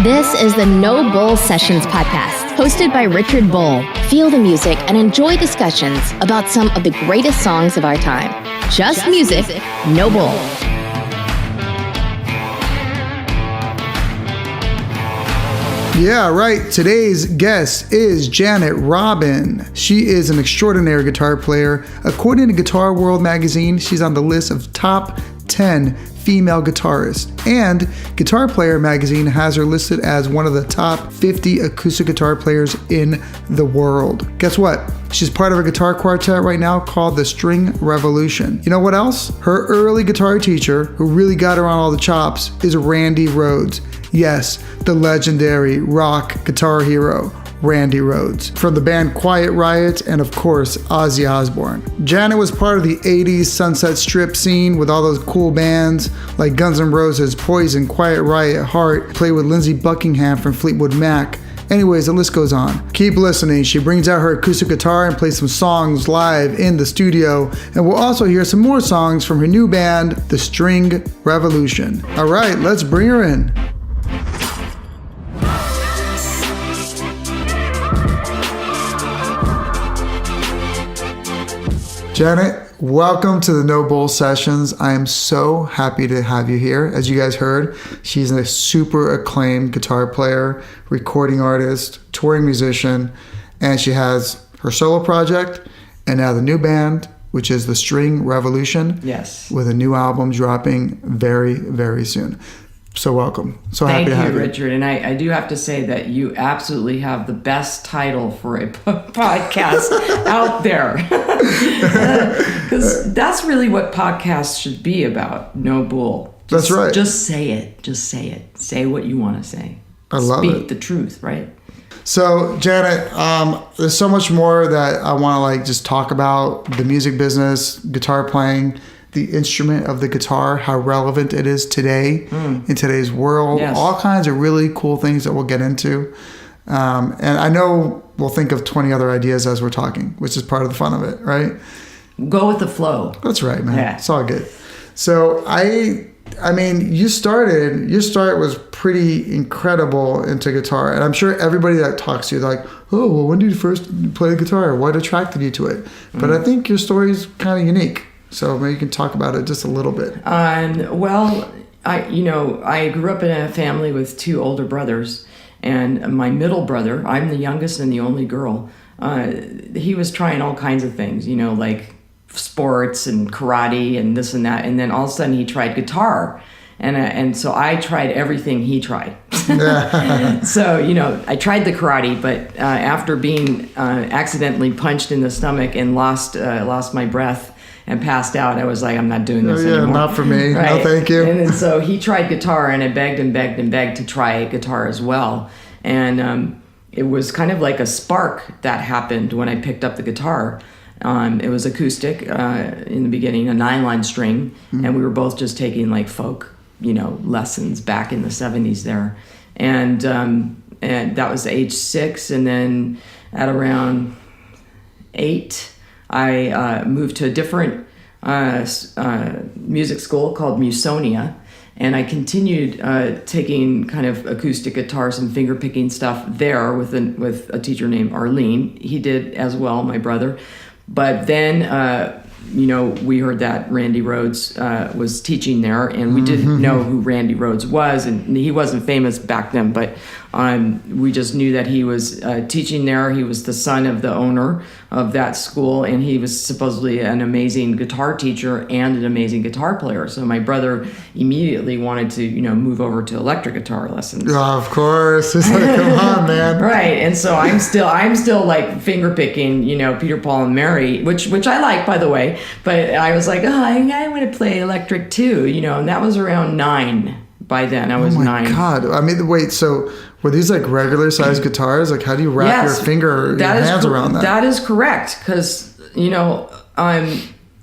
This is the No Bull Sessions podcast, hosted by Richard Bull. Feel the music and enjoy discussions about some of the greatest songs of our time. Just music, no bull. Yeah, right. Today's guest is Janet Robin. She is an extraordinary guitar player. According to Guitar World magazine, she's on the list of top 10 female guitarists. And Guitar Player magazine has her listed as one of the top 50 acoustic guitar players in the world. Guess what? She's part of a guitar quartet right now called the String Revolution. You know what else? Her early guitar teacher, who really got her on all the chops, is Randy Rhodes. Yes, the legendary rock guitar hero, Randy Rhodes, from the band Quiet Riot and, of course, Ozzy Osborne. Janet was part of the 80s Sunset Strip scene with all those cool bands like Guns N' Roses, Poison, Quiet Riot, Heart, played with Lindsey Buckingham from Fleetwood Mac. Anyways, the list goes on. Keep listening. She brings out her acoustic guitar and plays some songs live in the studio. And we'll also hear some more songs from her new band, the String Revolution. All right, let's bring her in. Janet, welcome to the No Bull Sessions. I am so happy to have you here. As you guys heard, she's a super acclaimed guitar player, recording artist, touring musician, and she has her solo project and now the new band, which is the String Revolution. Yes. With a new album dropping very, very soon. So welcome. So happy to have you. Thank you, Richard. And I do have to say that you absolutely have the best title for a podcast out there. Because that's really what podcasts should be about. No bull. That's right. Just say it. Just say it. Say what you want to say. I love it. Speak the truth, right? So, Janet, there's so much more that I want to just talk about. The music business, guitar playing, the instrument of the guitar, how relevant it is today in today's world. Yes. All kinds of really cool things that we'll get into. And I know we'll think of 20 other ideas as we're talking, which is part of the fun of it, right? Go with the flow. That's right, man. Yeah. It's all good. So I mean, your start was pretty incredible into guitar. And I'm sure everybody that talks to you, they're like, oh, well, when did you first play the guitar? What attracted you to it? But I think your story is kind of unique. So maybe you can talk about it just a little bit. Well, I grew up in a family with two older brothers, and my middle brother, I'm the youngest and the only girl, he was trying all kinds of things, like sports and karate and this and that, and then all of a sudden he tried guitar. And so I tried everything he tried. So, I tried the karate, but after being accidentally punched in the stomach and lost my breath, and passed out, I was like, I'm not doing this anymore. Not for me. Right? No, thank you. And so he tried guitar, and I begged and begged and begged to try guitar as well. And it was kind of like a spark that happened when I picked up the guitar. It was acoustic in the beginning, a 9-line string, and we were both just taking like folk, lessons back in the 70s there. And that was age 6, and then at around 8, I moved to a different music school called Musonia, and I continued taking kind of acoustic guitars and finger picking stuff there with a teacher named Arlene. He did as well, my brother. But then, we heard that Randy Rhodes was teaching there, and we didn't know who Randy Rhodes was, and he wasn't famous back then, but we just knew that he was teaching there. He was the son of the owner of that school, and he was supposedly an amazing guitar teacher and an amazing guitar player. So my brother immediately wanted to, move over to electric guitar lessons. Oh, of course. It's like, come on, man. Right. And so I'm still like finger picking, Peter, Paul, and Mary, which I like, by the way. But I was like, I want to play electric too, and that was around 9. By then, I was 9. Oh my God. I mean, wait, so were these like regular sized guitars? Like, how do you wrap your hands around that? That is correct. Because,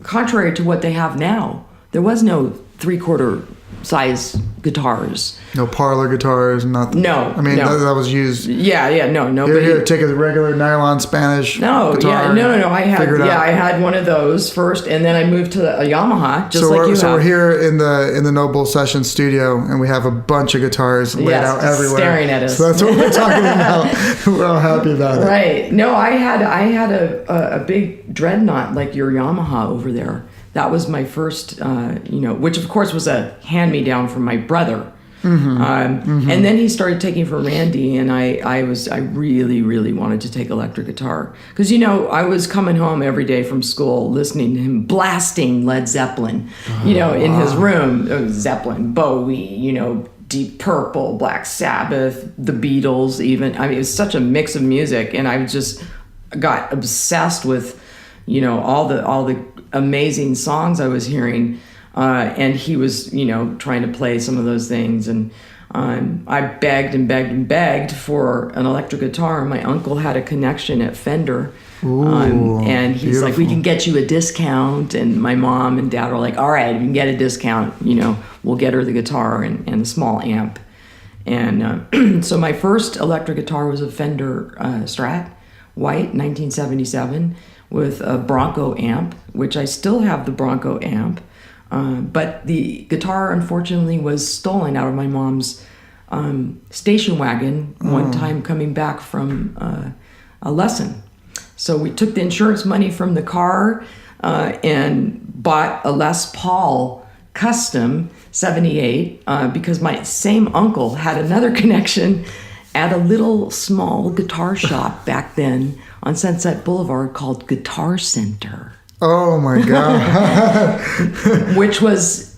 contrary to what they have now, there was no 3/4 size guitars. No parlor guitars, nothing. No, I mean, no. that was used. No. Here, take a regular nylon Spanish guitar. No. I had one of those first, and then I moved to a Yamaha, just like you have. So we're here in the Noble Session studio, and we have a bunch of guitars laid out everywhere, staring at us. So that's what we're talking about. We're all happy about it. Right. No, I had a big dreadnought like your Yamaha over there. That was my first, which of course was a hand-me-down from my brother. And then he started taking from Randy, and I really, really wanted to take electric guitar. Because, I was coming home every day from school listening to him blasting Led Zeppelin, in his room. Zeppelin, Bowie, Deep Purple, Black Sabbath, the Beatles even. I mean, it was such a mix of music, and I just got obsessed with, all the amazing songs I was hearing, and he was, trying to play some of those things, and I begged and begged and begged for an electric guitar. My uncle had a connection at Fender, and he's beautiful. like, "We can get you a discount," and my mom and dad were like, "All right, we can get a discount, we'll get her the guitar and a small amp." And so my first electric guitar was a Fender Strat, white, 1977, with a Bronco amp, which I still have the Bronco amp. But the guitar, unfortunately, was stolen out of my mom's station wagon one time coming back from a lesson. So we took the insurance money from the car and bought a Les Paul Custom 78 because my same uncle had another connection at a little small guitar shop back then on Sunset Boulevard called Guitar Center. Oh my God. Which was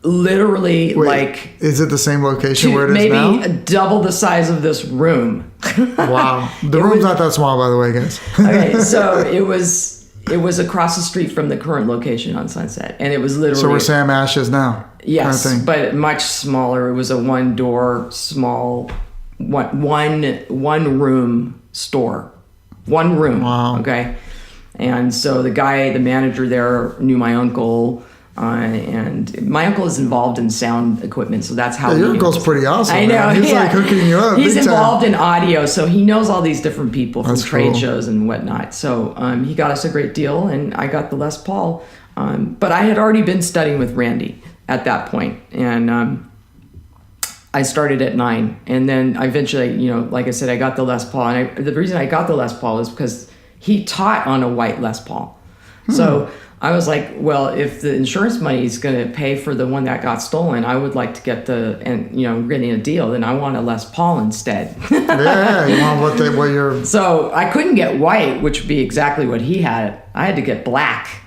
literally like... Is it the same location where it is now? Maybe double the size of this room. Wow. The room's not that small, by the way, guys. Okay, so it was across the street from the current location on Sunset. And it was literally... So where Sam Ash is now? Yes, kind of thing. But much smaller. It was a one-door, small, one room store. One room. Wow. Okay. And so the manager there knew my uncle, and my uncle is involved in sound equipment, so that's how. Yeah, your uncle's pretty awesome. I know. Man. He's like hooking you up. He's big involved time. in audio, so he knows all these different people from That's trade cool. shows and whatnot. So he got us a great deal, and I got the Les Paul. But I had already been studying with Randy at that point, and I started at 9, and then eventually, like I said, I got the Les Paul, and the reason I got the Les Paul is because he taught on a white Les Paul. So I was like, well, if the insurance money is going to pay for the one that got stolen, I would like to get getting a deal. Then I want a Les Paul instead. Yeah, you want what you're... So I couldn't get white, which would be exactly what he had. I had to get black.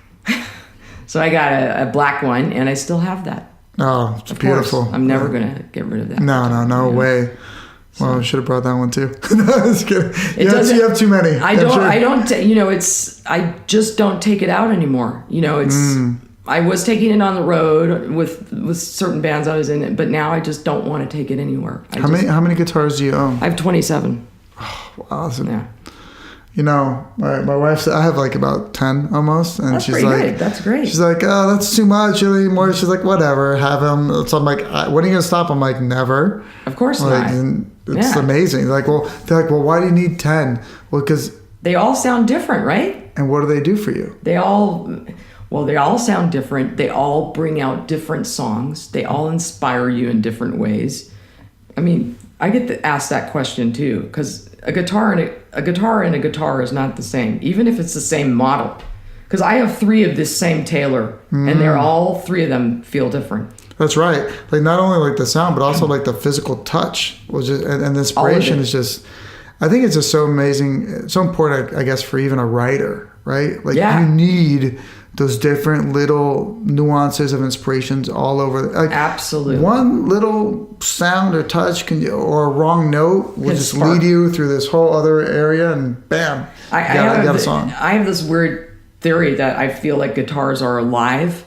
So I got a black one, and I still have that. Oh, it's Of beautiful. course, I'm never going to get rid of that. No way. Well, I should have brought that one too. No, just kidding. You have too many. I just don't take it out anymore. I was taking it on the road with certain bands I was in, but now I just don't want to take it anywhere. How many guitars do you own? I have 27. Awesome. Yeah. My wife said I have like about 10 almost, and That's she's pretty like, good. That's great. She's like, oh, that's too much. You don't need more. She's like, whatever, have them. So I'm like, when are you gonna stop? I'm like, never. Of course like, not. It's amazing. They're like, well, why do you need 10? Well, because they all sound different, right? And what do they do for you? They all sound different. They all bring out different songs. They all inspire you in different ways. I mean, I get to ask that question too, because a guitar and a guitar is not the same, even if it's the same model. Because I have 3 of this same Taylor, and they're all 3 of them feel different. That's right. Like not only like the sound, but also like the physical touch was just, and the inspiration is just. I think it's just so amazing, so important, I guess, for even a writer, right? Like you need those different little nuances of inspirations all over. Like absolutely. One little sound or touch or a wrong note will just lead you through this whole other area, and bam, you got a song. I have this weird theory that I feel like guitars are alive,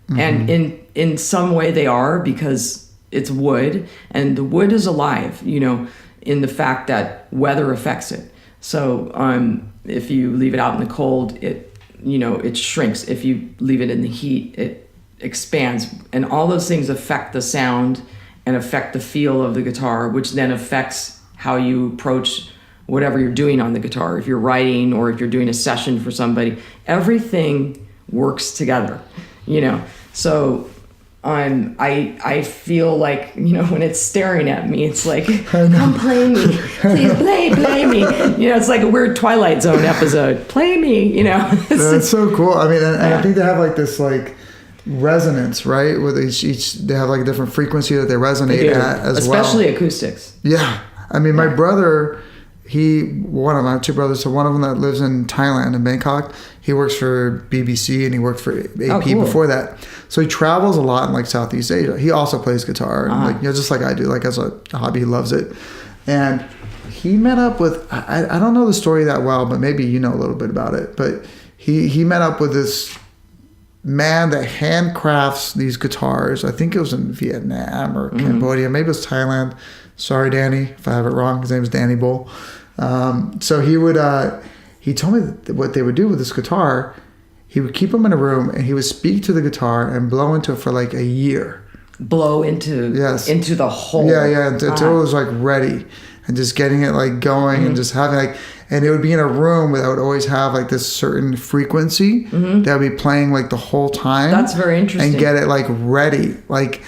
and in some way they are, because it's wood, and the wood is alive, in the fact that weather affects it. So if you leave it out in the cold, it shrinks. If you leave it in the heat, expands, and all those things affect the sound and affect the feel of the guitar, which then affects how you approach whatever you're doing on the guitar. If you're writing or if you're doing a session for somebody, everything works together, So I feel like, when it's staring at me, it's like, come play me, please play me. It's like a weird Twilight Zone episode. Play me, That's so cool. I mean, and I think they have like this like resonance, right? With each they have like a different frequency that they resonate at as especially well. acoustics. Yeah. I mean, my brother, one of my two brothers, so one of them that lives in Thailand, in Bangkok, he works for BBC and he worked for AP before that. So he travels a lot in like Southeast Asia. He also plays guitar, and like, just like I do, like as a hobby, he loves it. And he met up with, I don't know the story that well, but maybe you know a little bit about it. But he met up with this man that handcrafts these guitars. I think it was in Vietnam or Cambodia. Maybe it was Thailand. Sorry, Danny, if I have it wrong. His name is Danny Bull. So he told me that what they would do with this guitar, he would keep them in a room and he would speak to the guitar and blow into it for like a year. Blow into the hole. Yeah, until it was like ready, and just getting it like going and just having like, and it would be in a room that would always have like this certain frequency that would be playing like the whole time. That's very interesting. And get it like ready, like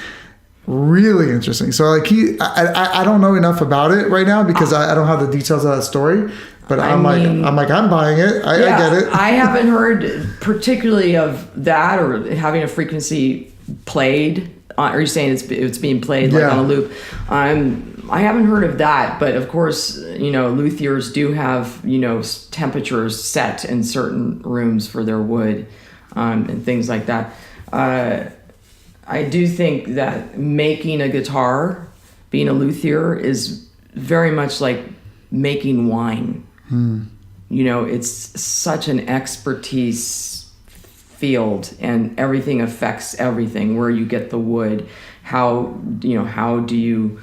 really interesting. So like I don't know enough about it right now because I don't have the details of that story. But I'm buying it. I get it. I haven't heard particularly of that or having a frequency played. Are you saying it's being played like on a loop? I haven't heard of that, but of course, luthiers do have temperatures set in certain rooms for their wood and things like that. I do think that making a guitar, being a luthier, is very much like making wine. It's such an expertise field, and everything affects everything. Where you get the wood, how do you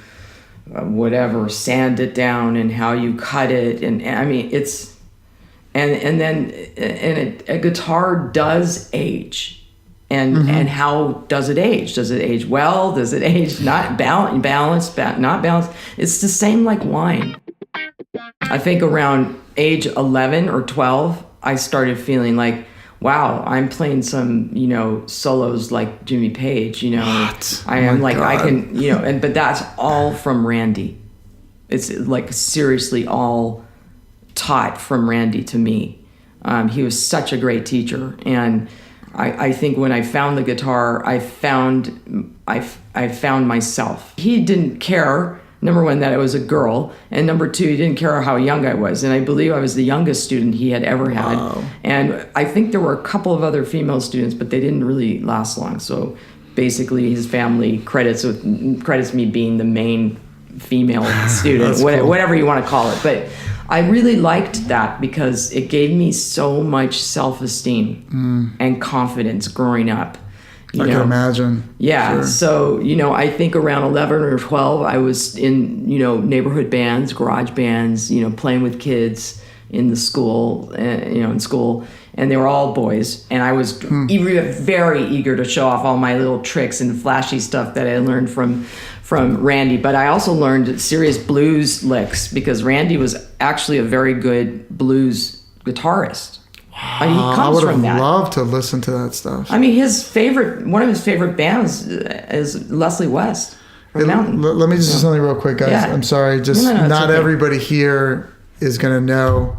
sand it down, and how you cut it, and I mean it's a guitar does age. And how does it age? Does it age well? Does it age not balanced, not balanced? It's the same like wine. I think around age 11 or 12, I started feeling like, wow, I'm playing some, solos like Jimmy Page, What? I am like, God. I can, but that's all from Randy. It's like seriously all taught from Randy to me. He was such a great teacher. And I think when I found the guitar, I found myself. He didn't care, number one, that I was a girl, and number two, he didn't care how young I was. And I believe I was the youngest student he had ever had. Wow. And I think there were a couple of other female students, but they didn't really last long. So basically, his family credits me being the main female student, cool. Whatever you want to call it. But I really liked that because it gave me so much self-esteem and confidence growing up. I can imagine. Yeah. Sure. So, I think around 11 or 12, I was in, neighborhood bands, garage bands, playing with kids in the school, in school. And they were all boys. And I was very eager to show off all my little tricks and flashy stuff that I learned from Randy. But I also learned serious blues licks because Randy was actually a very good blues guitarist. Wow. He comes from that. I would have loved to listen to that stuff. I mean, one of his favorite bands is Leslie West from Mountain. Let me just do something real quick, guys. Yeah. I'm sorry. Not okay. Everybody here is going to know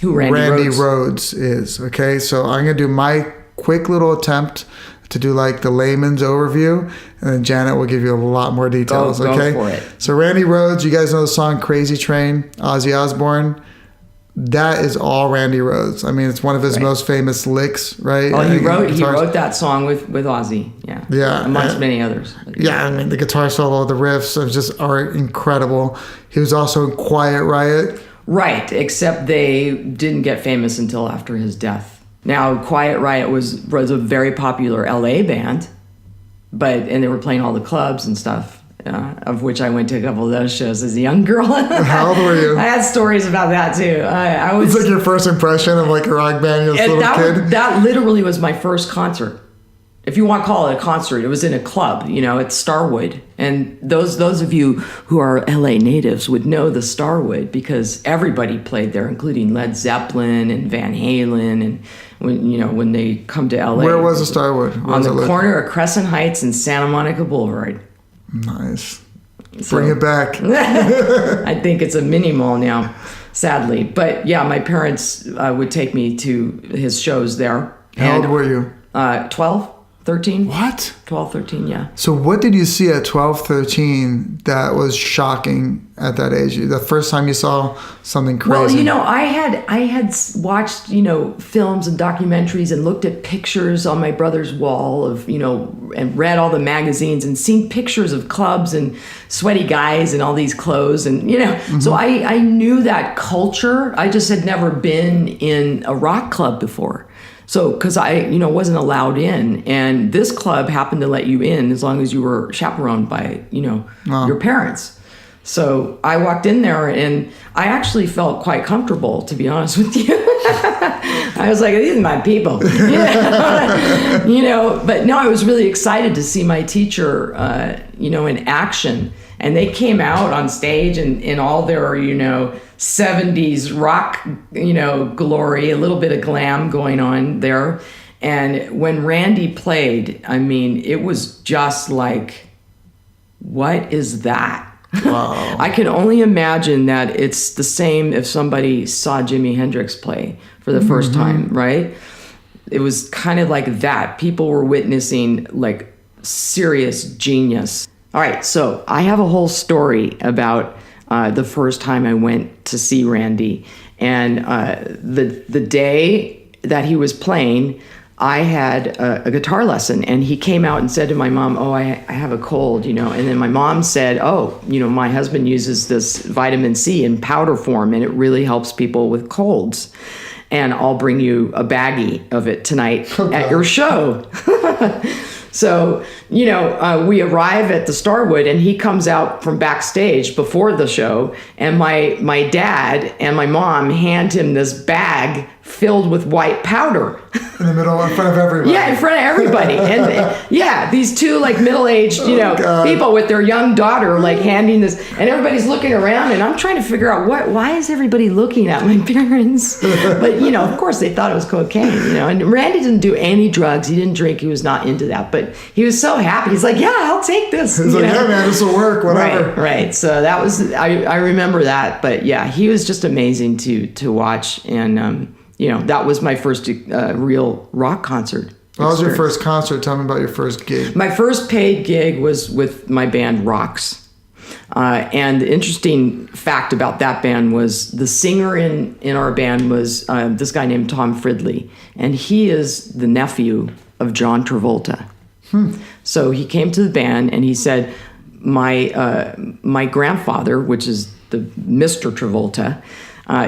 who Randy Rhodes is. Okay, so I'm going to do my quick little attempt to do like the layman's overview, and then Janet will give you a lot more details. Go okay, for it. So Randy Rhodes, you guys know the song "Crazy Train," Ozzy Osborne. That is all Randy Rhodes. I mean, it's one of his most famous licks, right? Oh, he wrote that song with Ozzy, yeah, amongst many others. Yeah, I mean, the guitar solo, the riffs are incredible. He was also in Quiet Riot. Right, except they didn't get famous until after his death. Now, Quiet Riot was a very popular LA band, and they were playing all the clubs and stuff. Of which I went to a couple of those shows as a young girl. How old were you? I had stories about that too. I was. It's like your first impression of like a rock band as a little kid. That literally was my first concert. if you want to call it a concert, it was in a club, at Starwood. And those of you who are LA natives would know the Starwood because everybody played there, including Led Zeppelin and Van Halen. And when they come to LA. Where was the Starwood? On the corner of Crescent Heights and Santa Monica Boulevard. Nice. Bring it back. I think it's a mini mall now, sadly. But yeah, my parents would take me to his shows there. How old were you? 12. 13. What? 12, 13, yeah. So what did you see at 12, 13 that was shocking at that age? The first time you saw something crazy? Well, I had watched, films and documentaries and looked at pictures on my brother's wall of, and read all the magazines and seen pictures of clubs and sweaty guys and all these clothes and, So I knew that culture. I just had never been in a rock club before. So, because I, wasn't allowed in, and this club happened to let you in as long as you were chaperoned by, your parents. So I walked in there, and I actually felt quite comfortable, to be honest with you. I was like, these are my people, But no, I was really excited to see my teacher, in action. And they came out on stage in all their, 70s rock, glory, a little bit of glam going on there. And when Randy played, it was just like, what is that? Wow. I can only imagine that it's the same if somebody saw Jimi Hendrix play for the first time, right? It was kind of like that. People were witnessing like serious genius. All right, so I have a whole story about the first time I went to see Randy. And the day that he was playing, I had a guitar lesson, and he came out and said to my mom, I have a cold, and then my mom said, my husband uses this vitamin C in powder form, and it really helps people with colds. And I'll bring you a baggie of it tonight at your show. So, we arrive at the Starwood, and he comes out from backstage before the show, and my dad and my mom hand him this bag filled with white powder. In the middle, in front of everybody. Yeah, in front of everybody. And these two like middle-aged, people with their young daughter like handing this, and everybody's looking around, and I'm trying to figure out why is everybody looking at my parents? But, of course they thought it was cocaine, and Randy didn't do any drugs. He didn't drink. He was not into that, but he was so happy. He's like, yeah, I'll take this. He's like, yeah, man, this will work, whatever. Right. So that was, I remember that, but yeah, he was just amazing to watch. And, that was my first real rock concert. What was your first concert? Tell me about your first gig. My first paid gig was with my band Rocks. And the interesting fact about that band was the singer in our band was this guy named Tom Fridley. And he is the nephew of John Travolta. So he came to the band and he said, my grandfather, which is the Mr. Travolta,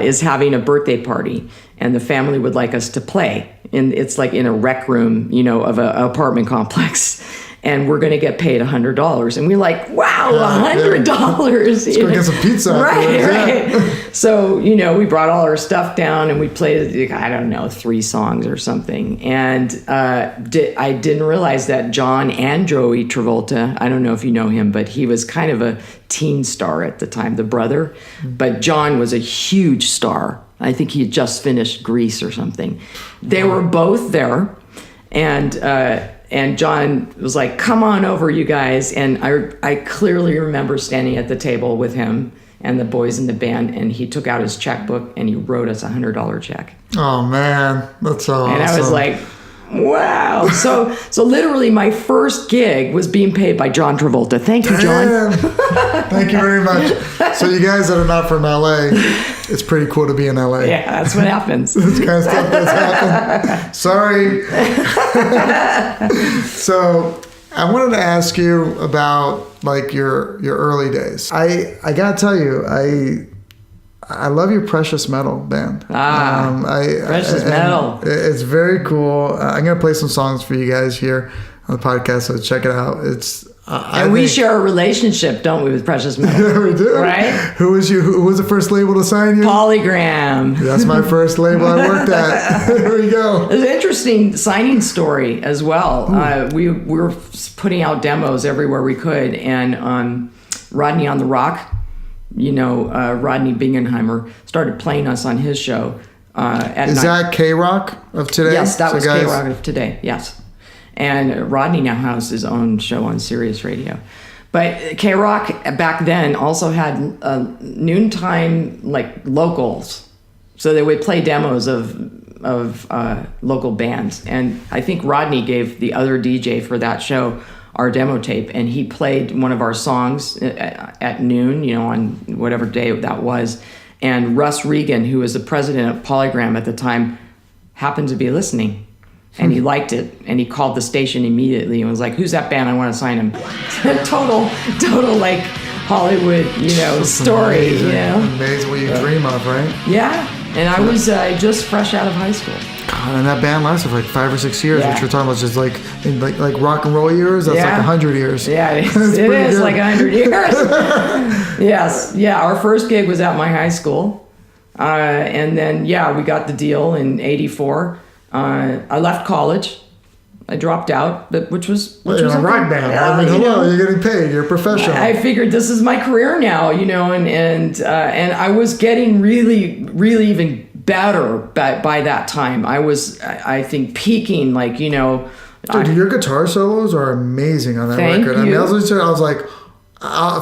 is having a birthday party, and the family would like us to play. And it's like in a rec room, of an apartment complex. And we're going to get paid $100. And we're like, wow, $100. Let's go get some pizza. Right. So, we brought all our stuff down and we played, 3 songs or something. And I didn't realize that John and Joey Travolta, I don't know if you know him, but he was kind of a teen star at the time, the brother. But John was a huge star. I think he had just finished Grease or something. They were both there. And John was like, come on over, you guys. And I clearly remember standing at the table with him and the boys in the band, and he took out his checkbook and he wrote us $100 check. Oh, man. That's so awesome. And I was like, wow. So literally my first gig was being paid by John Travolta. Thank you, John. Thank you very much. So you guys that are not from LA, it's pretty cool to be in LA. Yeah, that's what happens. This kind of stuff does happen. Sorry. So I wanted to ask you about like your early days. I gotta tell you, I love your Precious Metal band. Precious Metal. It's very cool. I'm gonna play some songs for you guys here on the podcast, so check it out. And we share a relationship, don't we, with Precious Metal? Yeah, we do. Right? Who was the first label to sign you? Polygram. That's my first label I worked at. There we go. It's an interesting signing story as well. We were putting out demos everywhere we could, and Rodney on the Rock, Rodney Bingenheimer, started playing us on his show at Is night. that K-Rock of today? Yes, that So was guys- K-Rock of today, yes. And Rodney now has his own show on Sirius Radio. But K-Rock back then also had noontime locals. So they would play demos of local bands. And I think Rodney gave the other DJ for that show our demo tape, and he played one of our songs at noon, on whatever day that was. And Russ Regan, who was the president of Polygram at the time, happened to be listening. And he liked it, and he called the station immediately and was like, "Who's that band? I want to sign him." total Hollywood, story. Amazing. Amazing what you dream of, right? Yeah, and I was just fresh out of high school. God, and that band lasted for 5 or 6 years, Yeah. which we're talking about just like rock and roll years. That's Yeah. 100 years. Yeah, it That's is. It pretty is good. like 100 years. Yes, yeah. Our first gig was at my high school, and then we got the deal in '84. I left college. I dropped out, which was You're in a rock band. I mean, hello, you're getting paid. You're a professional. I figured this is my career now, and I was getting really, really even better by that time. I was, I think, peaking, Dude, your guitar solos are amazing on that Thank record. I mean, you. I was listening to it, I was like,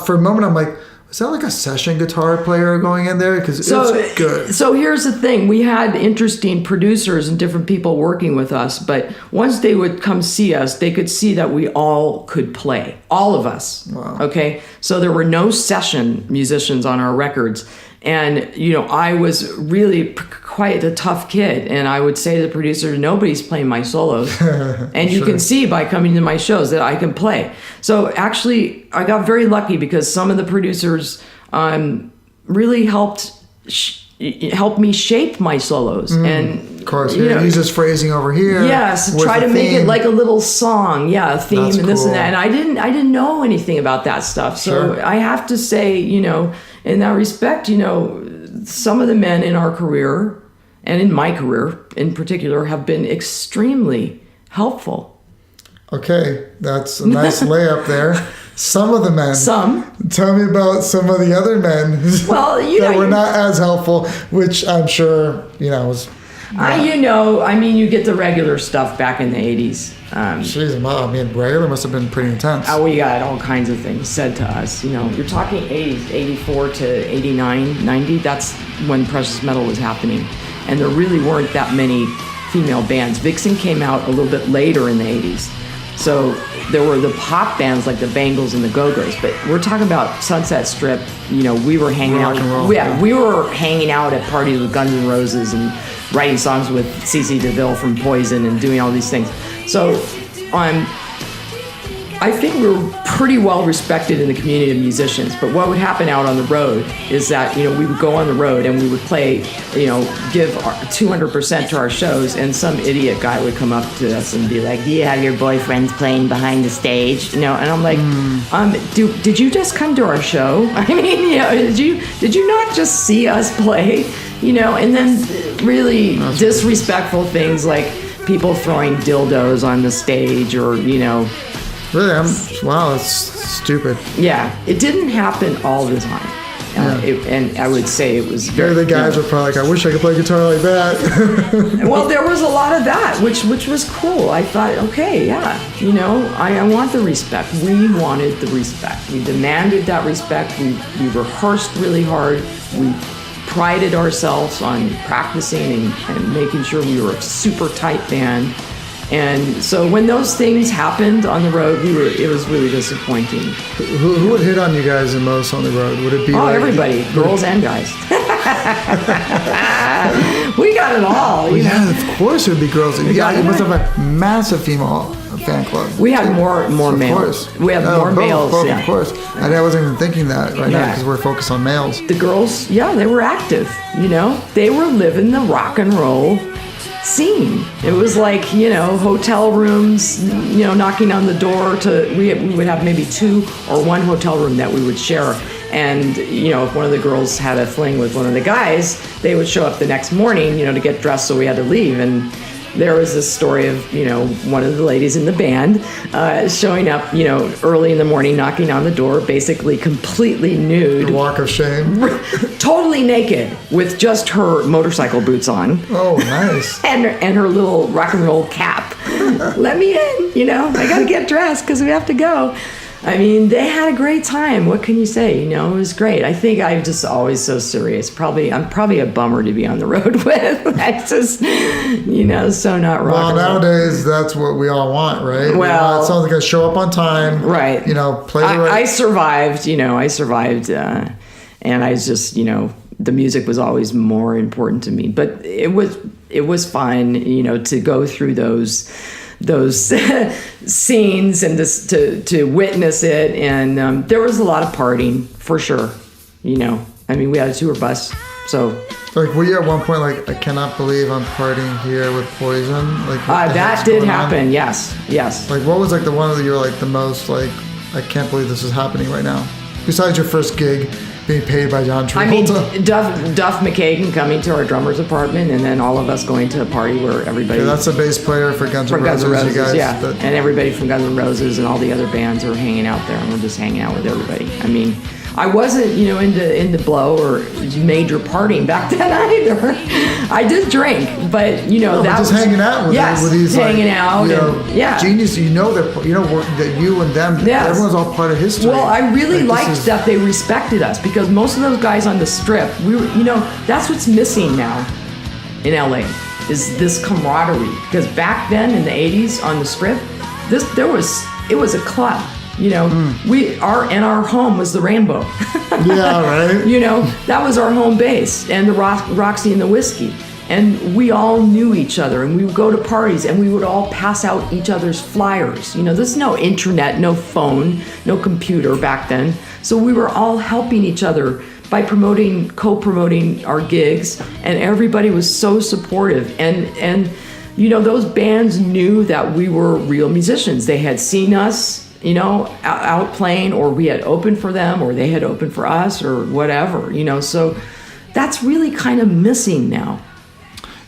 for a moment, I'm like, is that like a session guitar player going in there? Because it's good. So here's the thing. We had interesting producers and different people working with us, but once they would come see us, they could see that we all could play. All of us. Wow. Okay? So there were no session musicians on our records. And, I was really quite a tough kid. And I would say to the producer, nobody's playing my solos. And you can see by coming to my shows that I can play. So actually, I got very lucky because some of the producers really helped me shape my solos. And Of course, use this phrasing over here. yes, with try the to make it theme. like a little song, a theme That's and this cool. and that. And I didn't know anything about that stuff. So Sure. I have to say, in that respect, some of the men in our career and in my career in particular have been extremely helpful. Okay, that's a nice layup there. Some of the men. Some. Tell me about some of the other men Well, that were not as helpful, which I'm sure, was... you get the regular stuff back in the 80s. Jeez, wow, I mean, regular must have been pretty intense. We got all kinds of things said to us. You're talking 80s, 84 to 89, 90. That's when Precious Metal was happening. And there really weren't that many female bands. Vixen came out a little bit later in the 80s. So there were the pop bands like the Bangles and the Go-Go's. But we're talking about Sunset Strip. We were hanging Rock out. and roll, We were hanging out at parties with Guns N' Roses and writing songs with CeCe DeVille from Poison and doing all these things. So I think we were pretty well respected in the community of musicians. But what would happen out on the road is that, we would go on the road and we would play, give our 200% to our shows, and some idiot guy would come up to us and be like, "Do you have your boyfriends playing behind the stage?" And I'm like, did you just come to our show? I mean, did you not just see us play? And then really disrespectful things like people throwing dildos on the stage or, Really? Wow, that's stupid. Yeah, it didn't happen all the time. And I would say it was very... The guys were probably like, I wish I could play guitar like that. Well, there was a lot of that, which was cool. I thought, okay, I want the respect. We wanted the respect. We demanded that respect. We rehearsed really hard. We prided ourselves on practicing and making sure we were a super tight band. And so when those things happened on the road, it was really disappointing. Who would hit on you guys the most on the road? Would it be everybody, girls and guys. We got it all. Yeah, of course it would be girls. You got must it. have a massive female fan club. We had more Of males. course. We had more males. Both, yeah. of course. And I wasn't even thinking that right now because we're focused on males. The girls, they were active. They were living the rock and roll scene. It was like, hotel rooms, knocking on the door we would have maybe 2 or 1 hotel room that we would share. And, if one of the girls had a fling with one of the guys, they would show up the next morning, to get dressed, so we had to leave. And there was this story of, one of the ladies in the band showing up, early in the morning, knocking on the door, basically completely nude. The walk of shame. Totally naked, with just her motorcycle boots on. Oh, nice. and her little rock and roll cap. Let me in, I got to get dressed because we have to go. I mean, they had a great time. What can you say? It was great. I think I'm just always so serious. I'm probably a bummer to be on the road with. That's just, so not rock. Well, nowadays, that's what we all want, right? Well, someone's going to show up on time. Right. Play the right. I survived, and I just, the music was always more important to me. But it was fun, to go through those scenes and to witness it, and there was a lot of partying for sure. We had a tour bus, so like, were you at one point like, I cannot believe I'm partying here with Poison? Like that did happen. Yes. Like, what was like the one that you were like the most like, I can't believe this is happening right now, besides your first gig being paid by John Travolta? Duff McKagan coming to our drummer's apartment, and then all of us going to a party where everybody... Yeah, that's the bass player for Guns N' Roses, you guys. Yeah, and everybody from Guns N' Roses and all the other bands are hanging out there, and we're just hanging out with everybody. I mean, I wasn't, into blow or major partying back then either. I did drink, but that just was hanging out with these hanging out, genius. That you and them, everyone's all part of history. Well, I really liked that they respected us, because most of those guys on the Strip, we were, that's what's missing now in LA is this camaraderie. Because back then in the '80s on the Strip, it was a club. Our home was the Rainbow. Yeah, right. That was our home base, and the Roxy and the Whiskey. And we all knew each other, and we would go to parties, and we would all pass out each other's flyers. There's no internet, no phone, no computer back then. So we were all helping each other by co-promoting our gigs, and everybody was so supportive. And those bands knew that we were real musicians. They had seen us, out playing, or we had opened for them, or they had opened for us, or whatever, so that's really kind of missing now.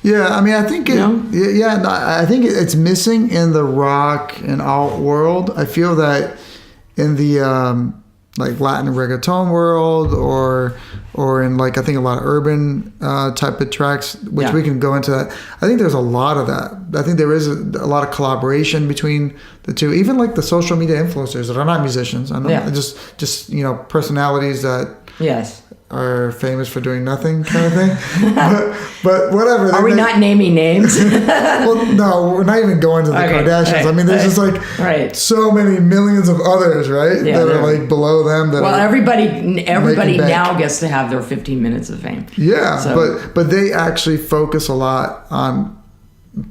Yeah, I mean, I think I think it's missing in the rock and alt world. I feel that in the like Latin reggaeton world, or in like, I think a lot of urban type of tracks, which we can go into that. I think there's a lot of that. I think there is a lot of collaboration between the two, even like the social media influencers that are not musicians. I know, just personalities that are famous for doing nothing, kind of thing. but whatever. Are we not naming names? Well, no, we're not even going to the Kardashians. Right, I mean, there's just like so many millions of others, right? Yeah, that are like below them. Everybody now gets to have their 15 minutes of fame. Yeah, so. but they actually focus a lot on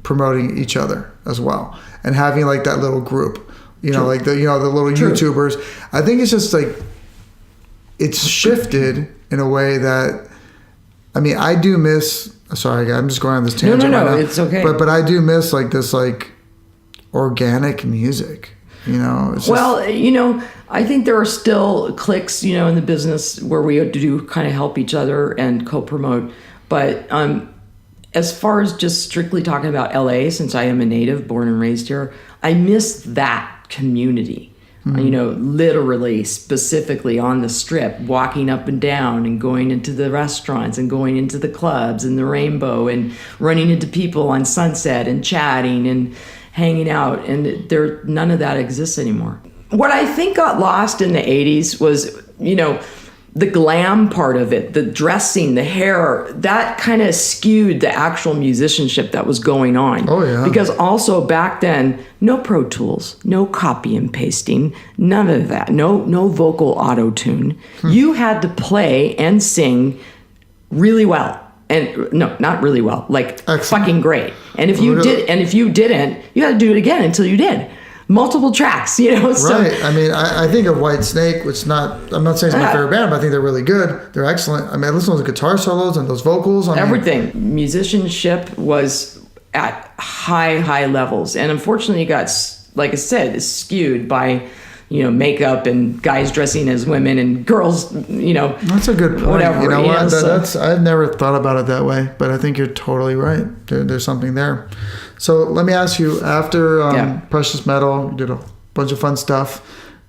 promoting each other as well, and having like that little group. Like the little YouTubers. I think it's just like it's shifted in a way that, I mean, I do miss. Sorry, I'm just going on this tangent. No, right now. It's okay. But I do miss like this like organic music. It's I think there are still cliques, in the business where we do kind of help each other and co-promote. But as far as just strictly talking about LA, since I am a native, born and raised here, I miss that community. Literally, specifically on the Strip, walking up and down and going into the restaurants and going into the clubs and the Rainbow and running into people on Sunset and chatting and hanging out. And none of that exists anymore. What I think got lost in the 80s was, the glam part of it, the dressing, the hair, that kind of skewed the actual musicianship that was going on. Oh, yeah. Because also back then, no Pro Tools, no copy and pasting, none of that, no vocal auto-tune. You had to play and sing really well. And no, not really well, like fucking great. And if you didn't, you had to do it again until you did. Multiple tracks, So. Right. I mean, I think of White Snake, which I'm not saying it's my favorite band, but I think they're really good. They're excellent. I mean, I listen to the guitar solos and those vocals. Everything. Musicianship was at high levels. And unfortunately it got, like I said, skewed by, makeup and guys dressing as women and girls, That's a good point. Whatever, you know what? That's I've never thought about it that way, but I think you're totally right. There's something there. So let me ask you, after Precious Metal, you did a bunch of fun stuff,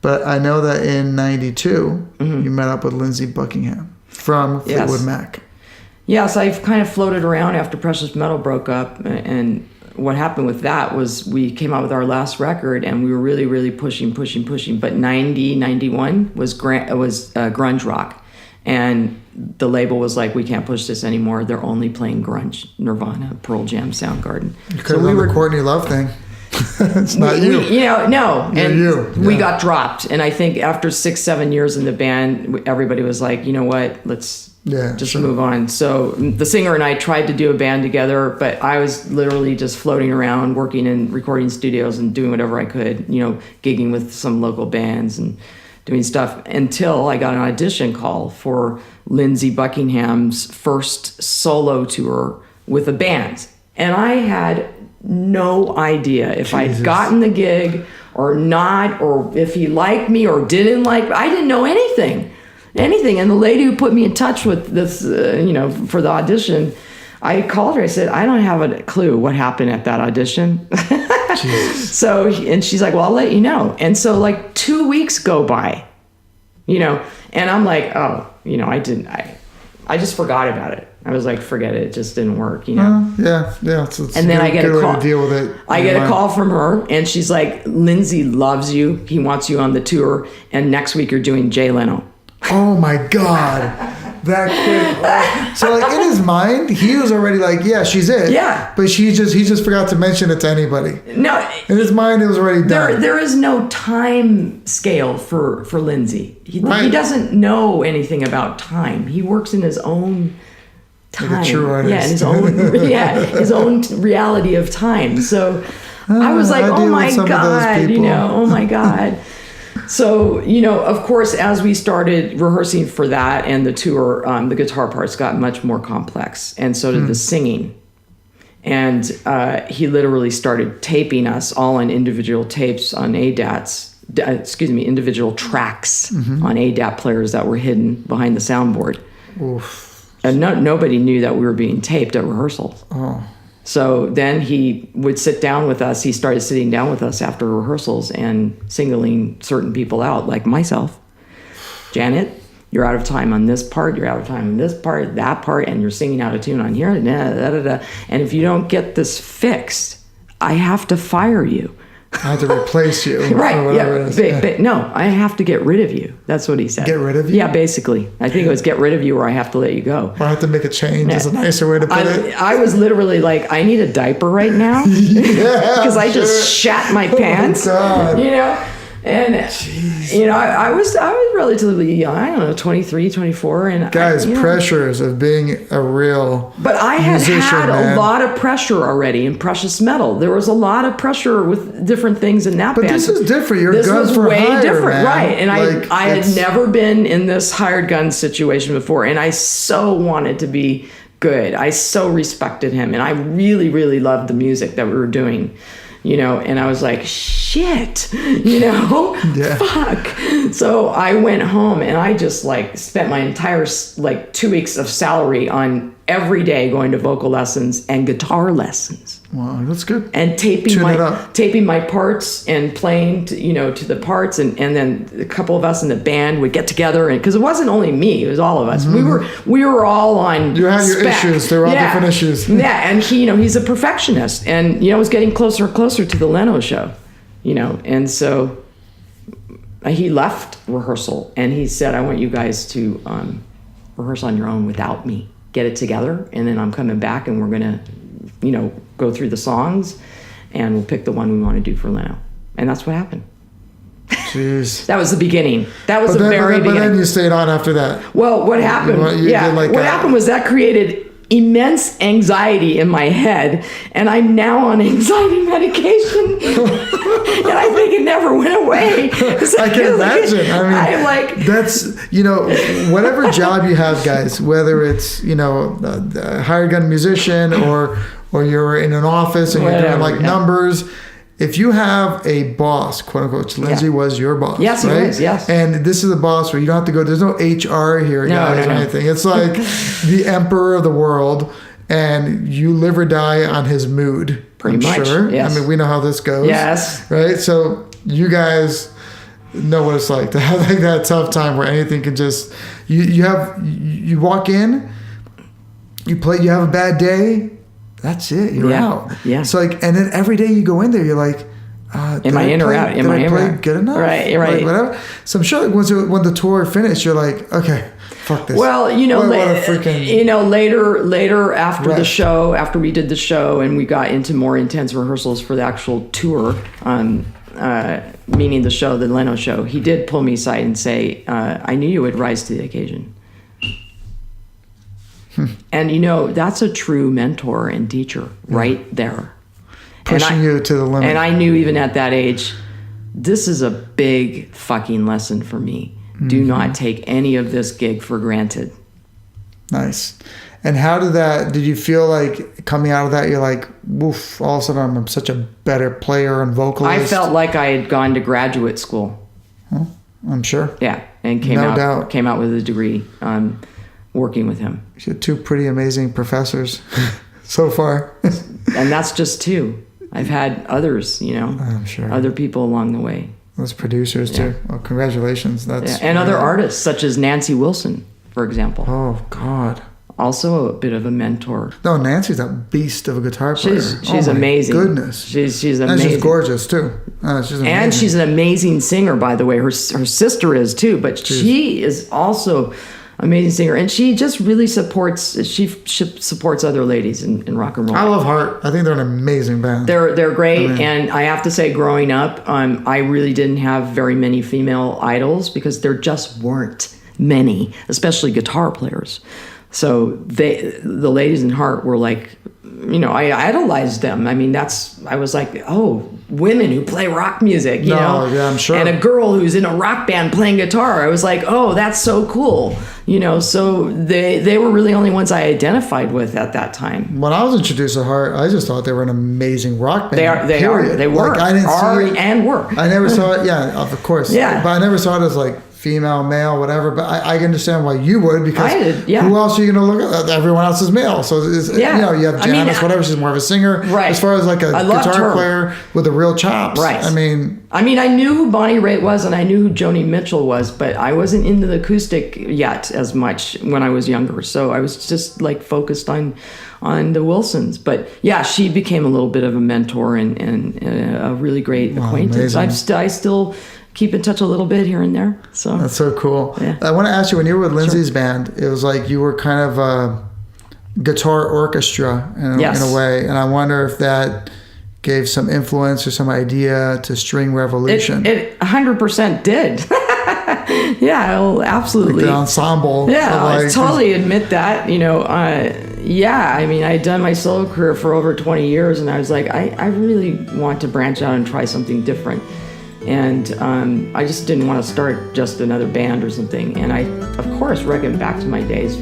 but I know that in 92, you met up with Lindsey Buckingham from Fleetwood Mac. Yes, I've kind of floated around after Precious Metal broke up, and what happened with that was we came out with our last record and we were really, really pushing. But 91 was grunge rock. And the label was like, we can't push this anymore. They're only playing grunge, Nirvana, Pearl Jam, Soundgarden. Because we were the Courtney Love thing. It's not you. No. You're and you. Yeah. We got dropped. And I think after 6-7 years in the band, everybody was like, you know what, let's move on. So the singer and I tried to do a band together, but I was literally just floating around, working in recording studios and doing whatever I could, gigging with some local bands and doing stuff until I got an audition call for Lindsey Buckingham's first solo tour with a band. And I had no idea if I'd gotten the gig or not, or if he liked me or didn't like me. I didn't know anything. And the lady who put me in touch with this, for the audition, I called her. I said, I don't have a clue what happened at that audition. So, and she's like, well, I'll let you know. And so like 2 weeks go by, and I'm like, oh, I just forgot about it. I was like, forget it. It just didn't work, Yeah. It's and then I get a call. To deal with it. I get a call from her, and she's like, Lindsey loves you. He wants you on the tour, and next week you're doing Jay Leno. Oh my God. That quick. So like in his mind, he was already like, yeah, she's it. Yeah. But he just forgot to mention it to anybody. No. In his mind, it was already done. There is no time scale for Lindsey. He doesn't know anything about time. He works in his own time. Like a true artist. Yeah, his own reality of time. So I was like, oh my God, oh my God. So, of course, as we started rehearsing for that and the tour, the guitar parts got much more complex, and so did the singing. And he literally started taping us all on individual tapes on ADATs, individual tracks on ADAT players that were hidden behind the soundboard. Oof. And nobody knew that we were being taped at rehearsals. Oh. So then he would sit down with us. He started sitting down with us after rehearsals and singling certain people out, like myself. Janet, you're out of time on this part. You're out of time on this part, that part, and you're singing out of tune on here. And if you don't get this fixed, I have to fire you. I have to replace you. Right. Yeah. No, I have to get rid of you. That's what he said. Get rid of you? Yeah, basically. I think it was get rid of you or I have to let you go. Or I have to make a change is a nicer way to put it. I was literally like, I need a diaper right now. Because I just shat my pants. Oh, God. And, I was relatively young. I don't know, 23, 24. And guys, pressures of being a real But I had musician, a lot of pressure already in Precious Metal. There was a lot of pressure with different things in that band. But this is different. You're this guns was for way hire, different, man. right? And I had never been in this hired gun situation before, and I so wanted to be good. I so respected him, and I really, really loved the music that we were doing. And I was like, shit, fuck. So I went home and I just spent my entire 2 weeks of salary on every day going to vocal lessons and guitar lessons. Wow, that's good. And taping my parts and playing to the parts, and then a couple of us in the band would get together, and because it wasn't only me, it was all of us. Mm-hmm. We were all on. You had your spec. issues. There were all different issues. Yeah, and he's a perfectionist, and it was getting closer and closer to the Leno show, and so he left rehearsal and he said, I want you guys to rehearse on your own without me. Get it together, and then I'm coming back and we're gonna go through the songs and we'll pick the one we want to do for Leno. And that's what happened. Jeez. That was the beginning. That was the very beginning. But then you stayed on after that. Well, what happened? What happened was that created immense anxiety in my head, and I'm now on anxiety medication, and I think it never went away. I can imagine. I'm that's whatever job you have, guys, whether it's a hired gun musician or or you're in an office and you're doing like numbers. If you have a boss, quote unquote, Lindsey was your boss. Yes, right? he was, yes. And this is a boss where you don't have to go, there's no HR here, guys, or anything. It's like the emperor of the world, and you live or die on his mood. Pretty much. Sure. Yes. I mean, we know how this goes. Yes. Right? So you guys know what it's like to have like that tough time where anything can just, you walk in, you play, you have a bad day, that's it. You're out. Yeah. So like, and then every day you go in there, you're like, am I in or out? Am I play good enough? Right. Like, whatever. So I'm sure like when the tour finished, you're like, okay, fuck this. Well, later after the show, after we did the show and we got into more intense rehearsals for the actual tour, meaning the show, the Leno show, he did pull me aside and say, I knew you would rise to the occasion. And that's a true mentor and teacher right there. Pushing you to the limit. And I knew even at that age, this is a big fucking lesson for me. Mm-hmm. Do not take any of this gig for granted. Nice. And how did you feel like coming out of that, you're like, woof, all of a sudden I'm such a better player and vocalist? I felt like I had gone to graduate school. Huh? I'm sure. Yeah. And came out with a degree working with him. You had two pretty amazing professors so far. And that's just two. I've had others, I'm sure. Other people along the way. Those producers too. Well, congratulations. That's and other artists such as Nancy Wilson, for example. Oh God. Also a bit of a mentor. No, Nancy's a beast of a guitar player. She's amazing. Goodness. She's amazing. And she's gorgeous too. She's amazing. And she's an amazing singer, by the way. Her sister is too, but she is also amazing singer, and she just really supports other ladies in rock and roll. I love Heart. I think they're an amazing band. They're great, and I have to say, growing up, I really didn't have very many female idols because there just weren't many, especially guitar players. So the ladies in Heart were like, I idolized them. I mean, I was like, oh, women who play rock music, you know? Yeah, I'm sure. And a girl who's in a rock band playing guitar. I was like, oh, that's so cool. So they were really the only ones I identified with at that time. When I was introduced to Heart, I just thought they were an amazing rock band. They were. Like, I didn't see it. And were. I never saw it. Yeah, of course. Yeah. But I never saw it as like female, male, whatever. But I understand why you would, because who else are you going to look at? Everyone else is male. So you have Janice, whatever. She's more of a singer. Right. As far as like a guitar player with a real chops. Right. I mean, I knew who Bonnie Raitt was and I knew who Joni Mitchell was, but I wasn't into the acoustic yet as much when I was younger. So I was just like focused on the Wilsons. But yeah, she became a little bit of a mentor and a really great acquaintance. I still keep in touch a little bit here and there. So that's so cool. Yeah. I want to ask you, when you were with Lindsey's band, it was like you were kind of a guitar orchestra in a way, and I wonder if that gave some influence or some idea to String Revolution. It 100% did. Yeah, absolutely. Like the ensemble. Yeah, I totally admit that. I mean, I had done my solo career for over 20 years, and I was like, I really want to branch out and try something different. And I just didn't want to start just another band or something. And I, of course, reckoned back to my days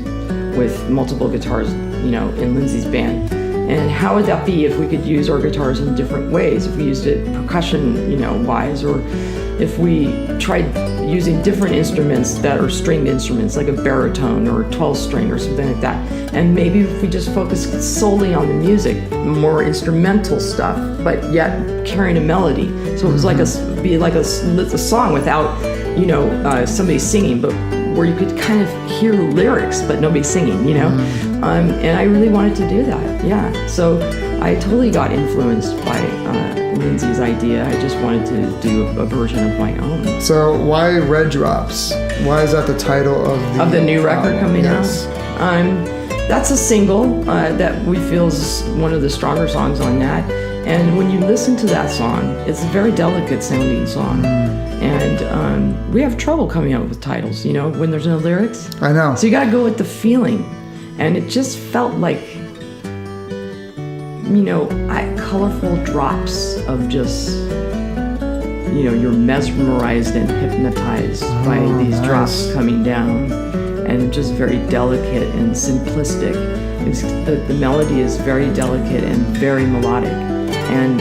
with multiple guitars, in Lindsey's band. And how would that be if we could use our guitars in different ways? If we used it percussion, wise, or if we tried using different instruments that are stringed instruments, like a baritone or a 12-string or something like that. And maybe if we just focus solely on the music, more instrumental stuff, but yet carrying a melody. So it was like a song without, somebody singing, but where you could kind of hear the lyrics, but nobody singing, and I really wanted to do that. Yeah. So I totally got influenced by Lindsey's idea. I just wanted to do a version of my own. So why Red Drops? Why is that the title of the new record coming out? That's a single that we feel is one of the stronger songs on that. And when you listen to that song, it's a very delicate sounding song. And we have trouble coming up with titles, when there's no lyrics. I know. So you got to go with the feeling. And it just felt like, colorful drops of just, you're mesmerized and hypnotized by these drops coming down. and just very delicate and simplistic. The melody is very delicate and very melodic, and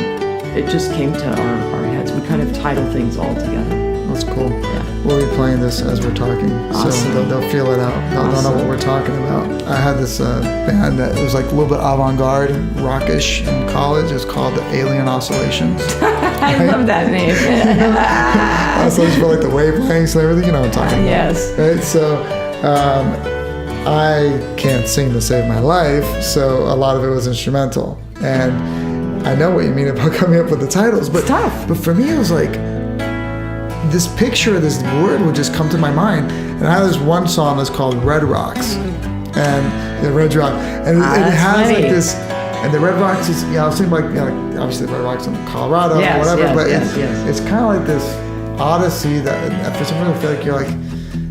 it just came to our heads. We kind of title things all together. That's cool. Yeah. We'll be playing this as we're talking, Awesome. so they'll feel it out. They'll know what we're talking about. I had this band that was like a little bit avant-garde, rockish in college. It was called the Alien Oscillations. I love that name. Oscillations for like the wavelengths and everything. You know what I'm talking about. Yes. Right. So I can't sing to save my life, so a lot of it was instrumental. And I know what you mean about coming up with the titles, but It's tough. But for me, it was like, this picture, this word would just come to my mind. And I have this one song that's called Red Rocks. And the Red Rock. And it has funny. like this, and the Red Rocks is, I was thinking like, like obviously the Red Rocks in Colorado Yes, or whatever, yes, but yes. it's kind of like this odyssey that for some reason I feel like you're like,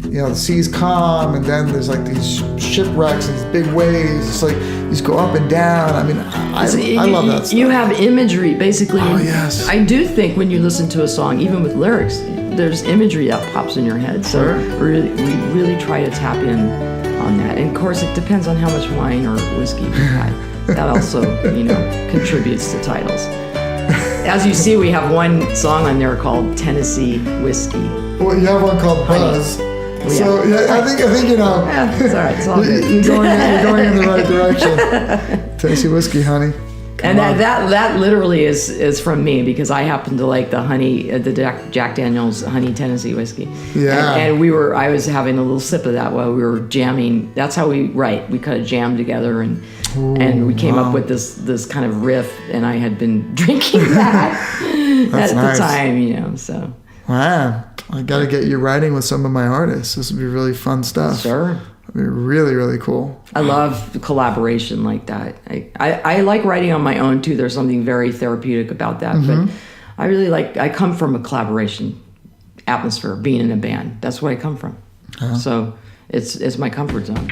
the sea's calm, and then there's like these shipwrecks and these big waves. It's like you just go up and down. I mean, I love that stuff. You have imagery, basically. Oh, yes. I do think when you listen to a song, even with lyrics, there's imagery that pops in your head. So Sure. we really try to tap in on that. And of course, it depends on how much wine or whiskey you've had. That also, contributes to titles. As you see, we have one song on there called Tennessee Whiskey. Well, you have one called Buzz. So yeah, I think Yeah, it's all right. It's all good. you're going in the right direction. Tennessee whiskey, honey. And that literally is from me, because I happen to like the honey, the Jack Daniel's honey Tennessee whiskey. Yeah. And I was having a little sip of that while we were jamming. That's how we write. We kind of jammed together, and we came up with this kind of riff. And I had been drinking that at nice. the time, So Wow, I got to get you writing with some of my artists. This would be really fun stuff. sure. It'd be really, really cool. I love collaboration like that. I like writing on my own too. There's something very therapeutic about that. Mm-hmm. But I come from a collaboration atmosphere, being in a band. That's where I come from. So it's my comfort zone.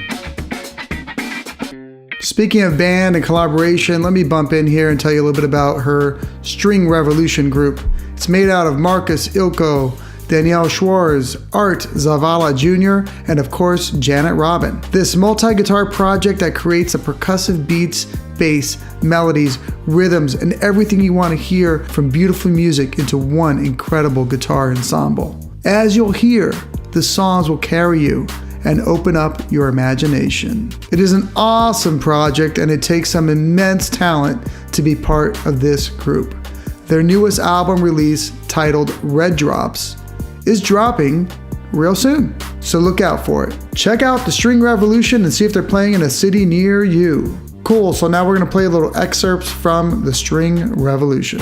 Speaking of band and collaboration, let me bump in here and tell you a little bit about her String Revolution group. It's made out of Marcus Ilko, Danielle Schwartz, Art Zavala Jr., and of course, Janet Robin. This multi-guitar project that creates the percussive beats, bass, melodies, rhythms, and everything you want to hear from beautiful music into one incredible guitar ensemble. As you'll hear, the songs will carry you and open up your imagination. It is an awesome project, and it takes some immense talent to be part of this group. Their newest album release, titled Red Drops, is dropping real soon, so look out for it. Check out the String Revolution and see if they're playing in a city near you. Cool, so now we're gonna play a little excerpts from the String Revolution.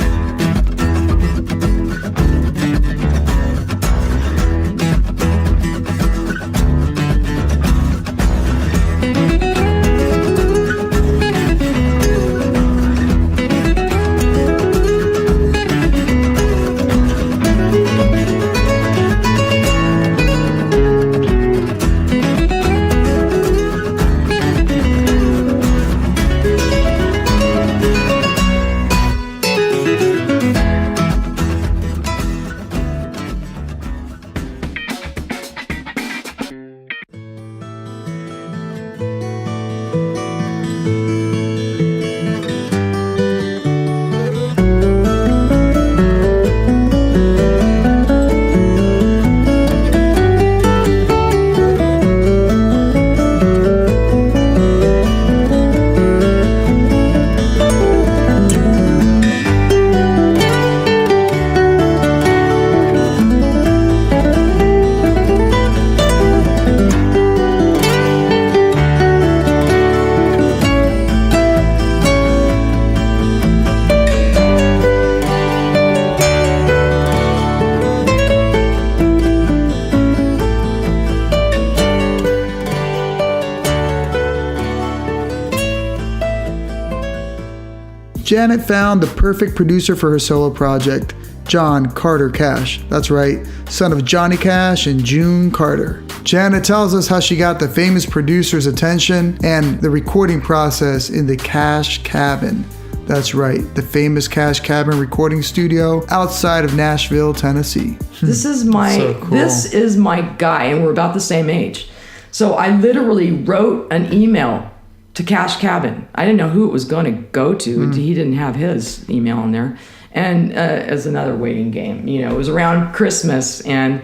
Janet found the perfect producer for her solo project, John Carter Cash. That's right, son of Johnny Cash and June Carter. Janet tells us how she got the famous producer's attention and the recording process in the Cash Cabin. That's right, the famous Cash Cabin recording studio outside of Nashville, Tennessee. This is my So cool. this is my guy, and we're about the same age. So I literally wrote an email to Cash Cabin. I didn't know who it was going to go to. He didn't have his email in there. And as another waiting game, it was around Christmas, and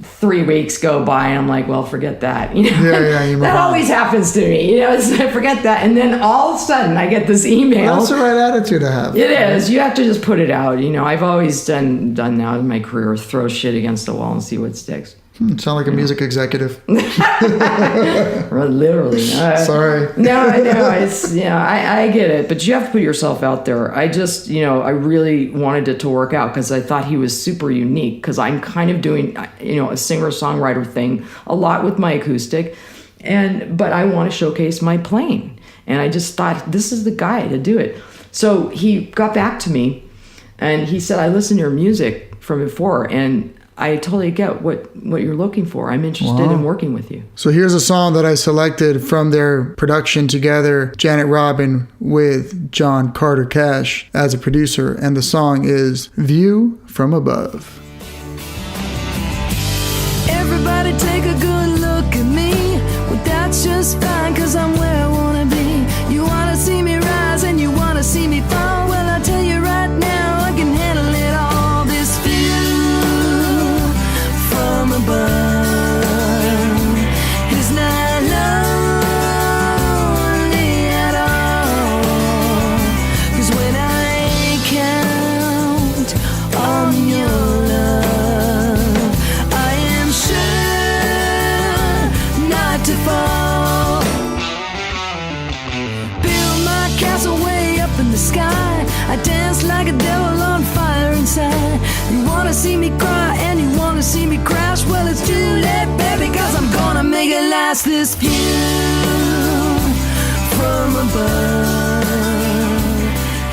3 weeks go by, and I'm like, well, forget that. That always happens to me. I forget that, and then all of a sudden I get this email. That's the right attitude to have. It is. You have to just put it out. I've always done that in my career: throw shit against the wall and see what sticks. Sound like a music executive. Literally. Sorry. No, I know. It's I get it, but you have to put yourself out there. I just, I really wanted it to work out because I thought he was super unique. Because I'm kind of doing, a singer-songwriter thing a lot with my acoustic, but I want to showcase my playing, and I just thought this is the guy to do it. So he got back to me, and he said, "I listened to your music from before, and I totally get what you're looking for. I'm interested in working with you." So here's a song that I selected from their production together, Janet Robin with John Carter Cash as a producer, and the song is View from Above. Everybody take a good look at me. Well, that's just fine, 'cause I'm where I wanna be. You wanna see me rise and you wanna see me fall. Well, I tell you right now, I can handle it all. This view from above is not lonely at all. 'Cause when I count on your love, I am sure not to fall. Build my castle way up in the sky. I dance like a devil on fire inside. You wanna see me cry and you wanna see me crash. Well, it's too late, baby, 'cause I'm gonna make it last. This view from above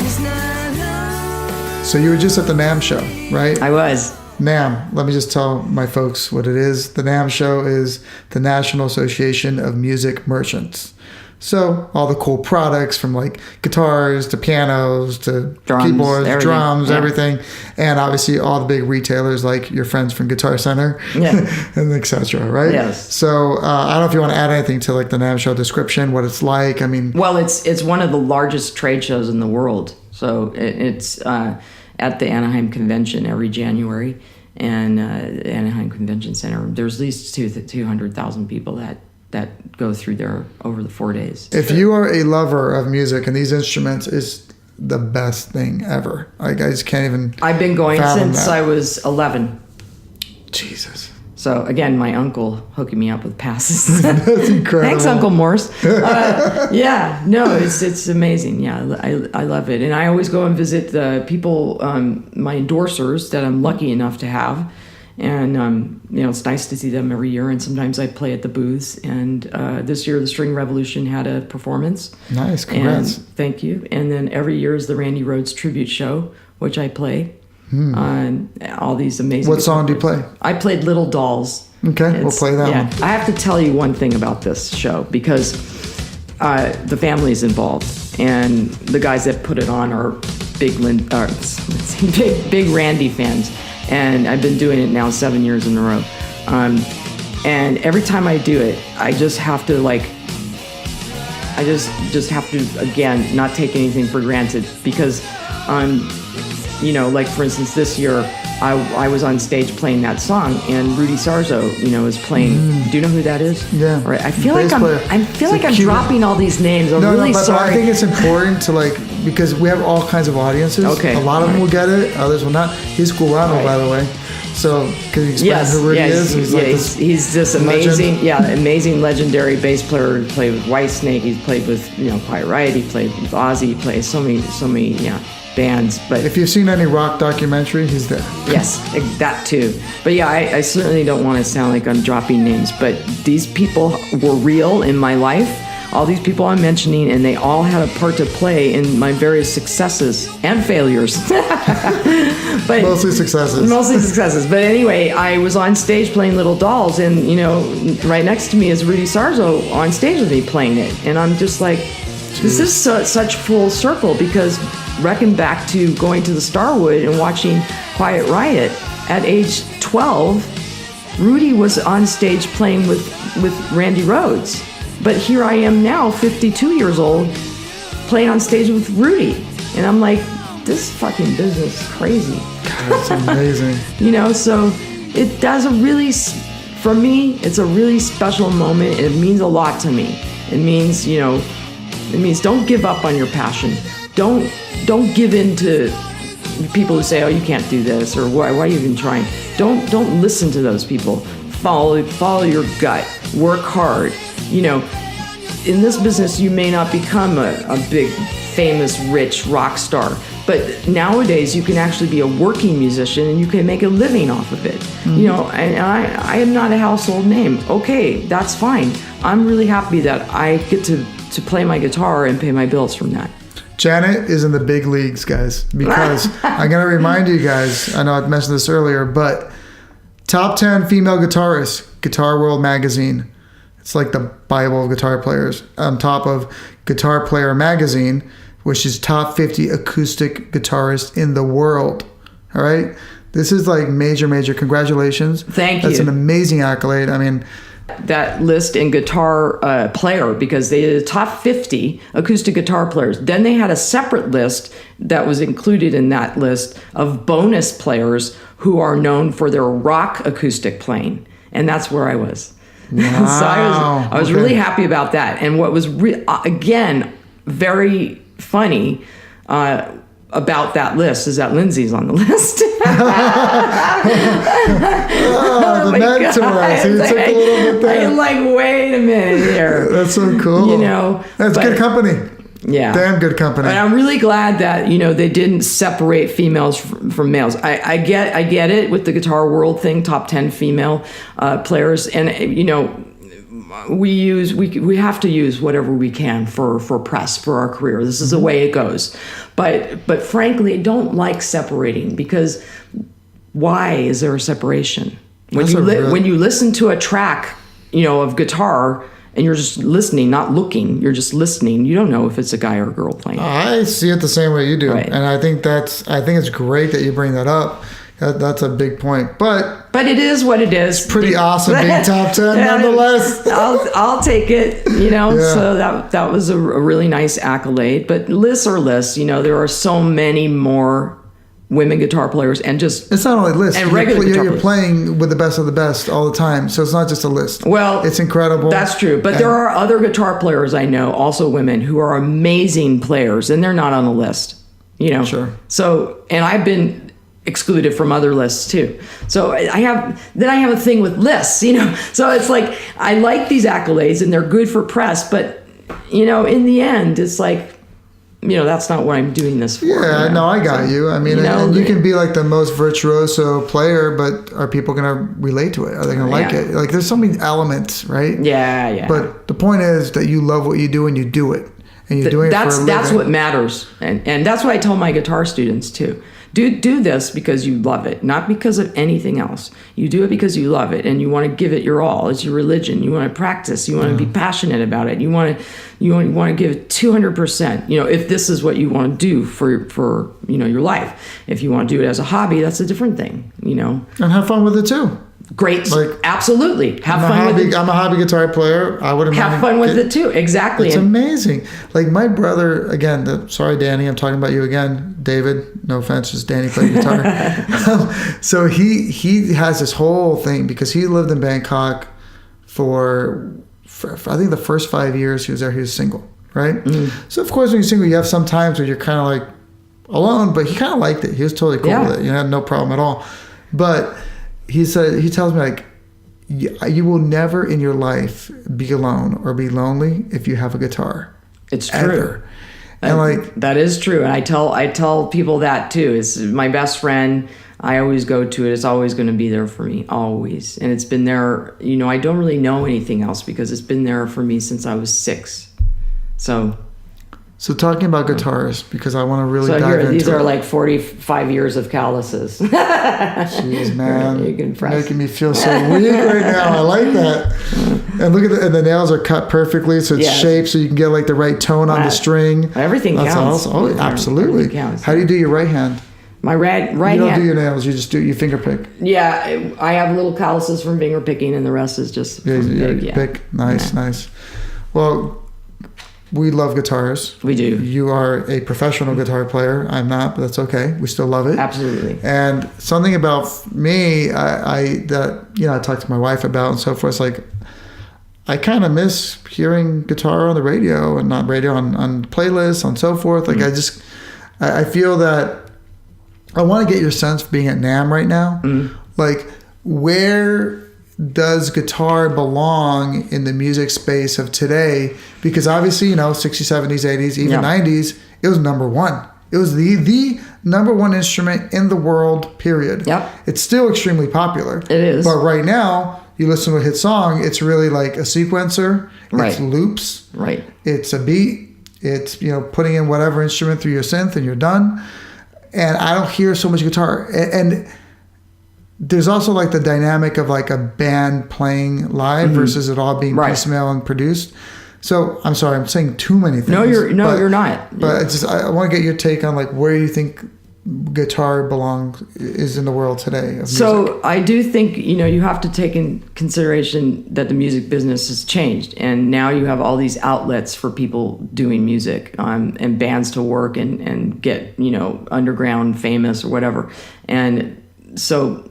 is not lonely. So you were just at the NAMM show, right? I was. NAMM, let me just tell my folks what it is. The NAMM show is the National Association of Music Merchants. So all the cool products from like guitars to pianos to Drums, keyboards, everything. drums, Yeah. everything. And obviously all the big retailers like your friends from Guitar Center and et cetera, right? Yes. So I don't know if you want to add anything to like the NAMM show description, what it's like. I mean, Well, it's one of the largest trade shows in the world. So it's at the Anaheim Convention every January, and the Anaheim Convention Center. There's at least 200,000 people that go through there over the 4 days. if you are a lover of music and these instruments is the best thing ever. I just can't even I've been going fathom since that. I was 11. Jesus. So again, my uncle hooking me up with passes. That's incredible. Thanks, Uncle Morse. It's amazing. Yeah, I love it, and I always go and visit the people, my endorsers that I'm lucky enough to have, and it's nice to see them every year. And sometimes I play at the booths. And this year, the String Revolution had a performance. Nice, congrats. And thank you. And then every year is the Randy Rhodes tribute show, which I play. All these amazing. What song do you play? I played Little Dolls. Okay, we'll play that one. I have to tell you one thing about this show, because the family is involved, and the guys that put it on are big Randy fans, and I've been doing it now 7 years in a row. And every time I do it, I just have to again not take anything for granted, because like for instance this year I was on stage playing that song, and Rudy Sarzo, is playing. Do you know who that is? Yeah. Right. I feel Bass like player. I'm Cute. dropping all these names. I'm No, really but sorry. I think it's important to because we have all kinds of audiences. Okay. A lot of them will get it, others will not. He's Cubano, by the way. So can you explain who Rudy is? He's this amazing, amazing legendary bass player. He played with Whitesnake. He's played with Quiet Riot. He played with Ozzy. He plays so many bands. But if you've seen any rock documentary, he's there. Yes, that too. But I certainly don't want to sound like I'm dropping names, but these people were real in my life. All these people I'm mentioning, and they all had a part to play in my various successes and failures. But Mostly successes. Mostly successes. But anyway, I was on stage playing Little Dolls, and right next to me is Rudy Sarzo on stage with me playing it, and I'm just like, this is such full circle, because reckon back to going to the Starwood and watching Quiet Riot at age 12. Rudy was on stage playing with with Randy Rhodes. But here I am now, 52 years old, playing on stage with Rudy. And I'm like, this fucking business is crazy. That's amazing. You know, so it does for me, it's a really special moment. It means a lot to me. It means, don't give up on your passion. Don't give in to people who say, oh, you can't do this, or why are you even trying? Don't listen to those people. Follow your gut. Work hard. You know, in this business, you may not become a big, famous, rich rock star, but nowadays you can actually be a working musician and you can make a living off of it. Mm-hmm. You know, and I am not a household name. Okay, that's fine. I'm really happy that I get to play my guitar and pay my bills from that. Janet is in the big leagues, guys, because I'm going to remind you guys, I know I mentioned this earlier, but top 10 female guitarists, Guitar World Magazine. It's like the Bible of guitar players. On top of Guitar Player Magazine, which is top 50 acoustic guitarists in the world. All right? This is like major congratulations. Thank you. That's an amazing accolade. I mean, that list in Guitar Player, because they did the top 50 acoustic guitar players. Then they had a separate list that was included in that list of bonus players who are known for their rock acoustic playing. And that's where I was. Wow. So I was really happy about that. And what was, again, very funny about that list is that Lindsey's on the list. The mentor. So you took a little bit there. I'm like, wait a minute here. That's so cool. You know, that's good company. Yeah. Damn good company. And I'm really glad that, they didn't separate females from males. I get it with the Guitar World thing, top 10 female players. And, we have to use whatever we can for press, for our career. This is the way it goes. But frankly, I don't like separating, because why is there a separation? When you listen to a track, of guitar, and you're just listening, not looking, you're just listening, you don't know if it's a guy or a girl playing. I see it the same way you do. Right. And I think it's great that you bring that up. That's a big point. But it is what it is. Pretty awesome being top 10 nonetheless. I'll take it, Yeah. So that was a really nice accolade. But lists are lists, there are so many more women guitar players, and just it's not only lists. And you're playing with the best of the best all the time, so it's not just a list. Well, it's incredible. That's true, but there are other guitar players I know, also women, who are amazing players, and they're not on the list. Sure. So, and I've been excluded from other lists too. So I have a thing with lists. So it's like I like these accolades and they're good for press, but in the end, it's like. That's not what I'm doing this for. Yeah, no, I got you. I mean, and you can be like the most virtuoso player, but are people going to relate to it? Are they going to like it? Like, there's so many elements, right? Yeah. But the point is that you love what you do and you do it. And you're doing it for a living. That's what matters. And that's what I tell my guitar students, too. Do this because you love it, not because of anything else. You do it because you love it and you want to give it your all. It's your religion. You want to practice. You want to be passionate about it. You want to give it 200%. If this is what you want to do for your life. If you want to do it as a hobby, that's a different thing. And have fun with it too. Great. Absolutely. Have fun with it. I'm a hobby guitar player. I would have fun with it too. Exactly. It's amazing. Like my brother, again, sorry, Danny, I'm talking about you again. David, no offense, just Danny played guitar. So he has this whole thing because he lived in Bangkok for I think the first 5 years he was there, he was single, right? Mm. So of course when you're single, you have some times where you're kind of like alone, but he kind of liked it. He was totally cool with it. Had no problem at all. But he tells me, like, you will never in your life be alone or be lonely if you have a guitar. It's true. Ever. And that is true. And I tell people that too. It's my best friend. I always go to it. It's always going to be there for me, always. And it's been there. I don't really know anything else because it's been there for me since I was 6. So talking about Guitarists, because I want to really dive into it. These are like 45 years of calluses. Jeez, man. You can press. Making me feel so weak right now. I like that. And look at and the nails are cut perfectly, so it's shaped so you can get like the right tone on the string. Everything counts. That's awesome. Oh, absolutely. Everything counts. How do you do your right hand? My right You don't hand. do your nails. You finger pick. Yeah, I have little calluses from finger picking, and the rest is just from big. Pick. Nice. Well, we love guitars. We do. You are a professional guitar player. I'm not, but that's okay. We still love it. Absolutely. And something about me, I talked to my wife about and so forth. It's like, I kind of miss hearing guitar on the radio and not radio on playlists and so forth. Like I feel that I want to get your sense for being at NAMM right now. Like, where does guitar belong in the music space of today? Because obviously, 60s, 70s, 80s, even 90s, it was number one. It was the number one instrument in the world, period. Yep. It's still extremely popular. It is. But right now, you listen to a hit song, it's really like a sequencer. Right. It's loops. Right. It's a beat. It's, putting in whatever instrument through your synth and you're done. And I don't hear so much guitar. And there's also like the dynamic of like a band playing live versus it all being piecemeal and produced. So I'm sorry, I'm saying too many things. You're not. But it's just, I want to get your take on like where you think guitar is in the world today of music. So I do think, you have to take in consideration that the music business has changed, and now you have all these outlets for people doing music, and bands to work and get, underground famous or whatever. And so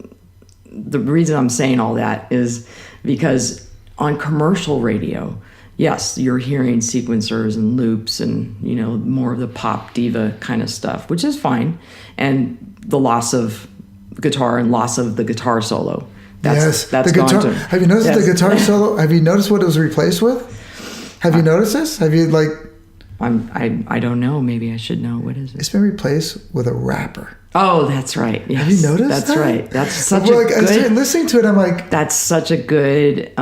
the reason I'm saying all that is because on commercial radio, yes, you're hearing sequencers and loops and, more of the pop diva kind of stuff, which is fine. And the loss of guitar and loss of the guitar solo. That's the guitar. gone to, have you noticed the guitar solo? Have you noticed what it was replaced with? Have you noticed this? Have you I don't know. Maybe I should know. What is it? It's been replaced with a rapper. Oh, that's right. Yes. Have you noticed That's that? right. That's such Well, a I good... started listening to it, I'm like... That's such a good,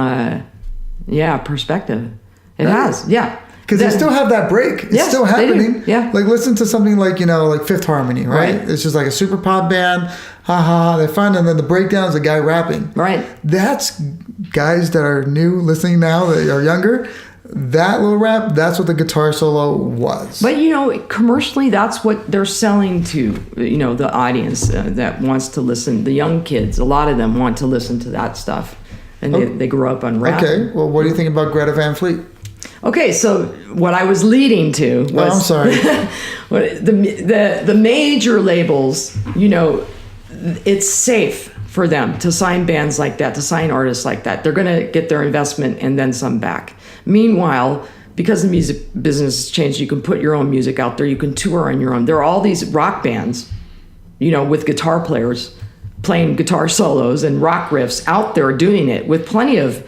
perspective. It Right. has, yeah. Because they still have that break. It's still they do. happening. Yeah. Like, listen to something like, like Fifth Harmony, right? It's just like a super pop band. Ha ha, they're fun. And then the breakdown is a guy rapping. Right. That's guys that are new listening now, that are younger. That little rap, that's what the guitar solo was. But, commercially, that's what they're selling to, the audience that wants to listen. The young kids, a lot of them want to listen to that stuff. And they grew up on rap. Okay, well, what do you think about Greta Van Fleet? Okay, so what I was leading to was... I'm sorry. the major labels, it's safe for them to sign bands like that, to sign artists like that. They're going to get their investment and then some back. Meanwhile, because the music business has changed, you can put your own music out there. You can tour on your own. There are all these rock bands, with guitar players playing guitar solos and rock riffs out there doing it with plenty of,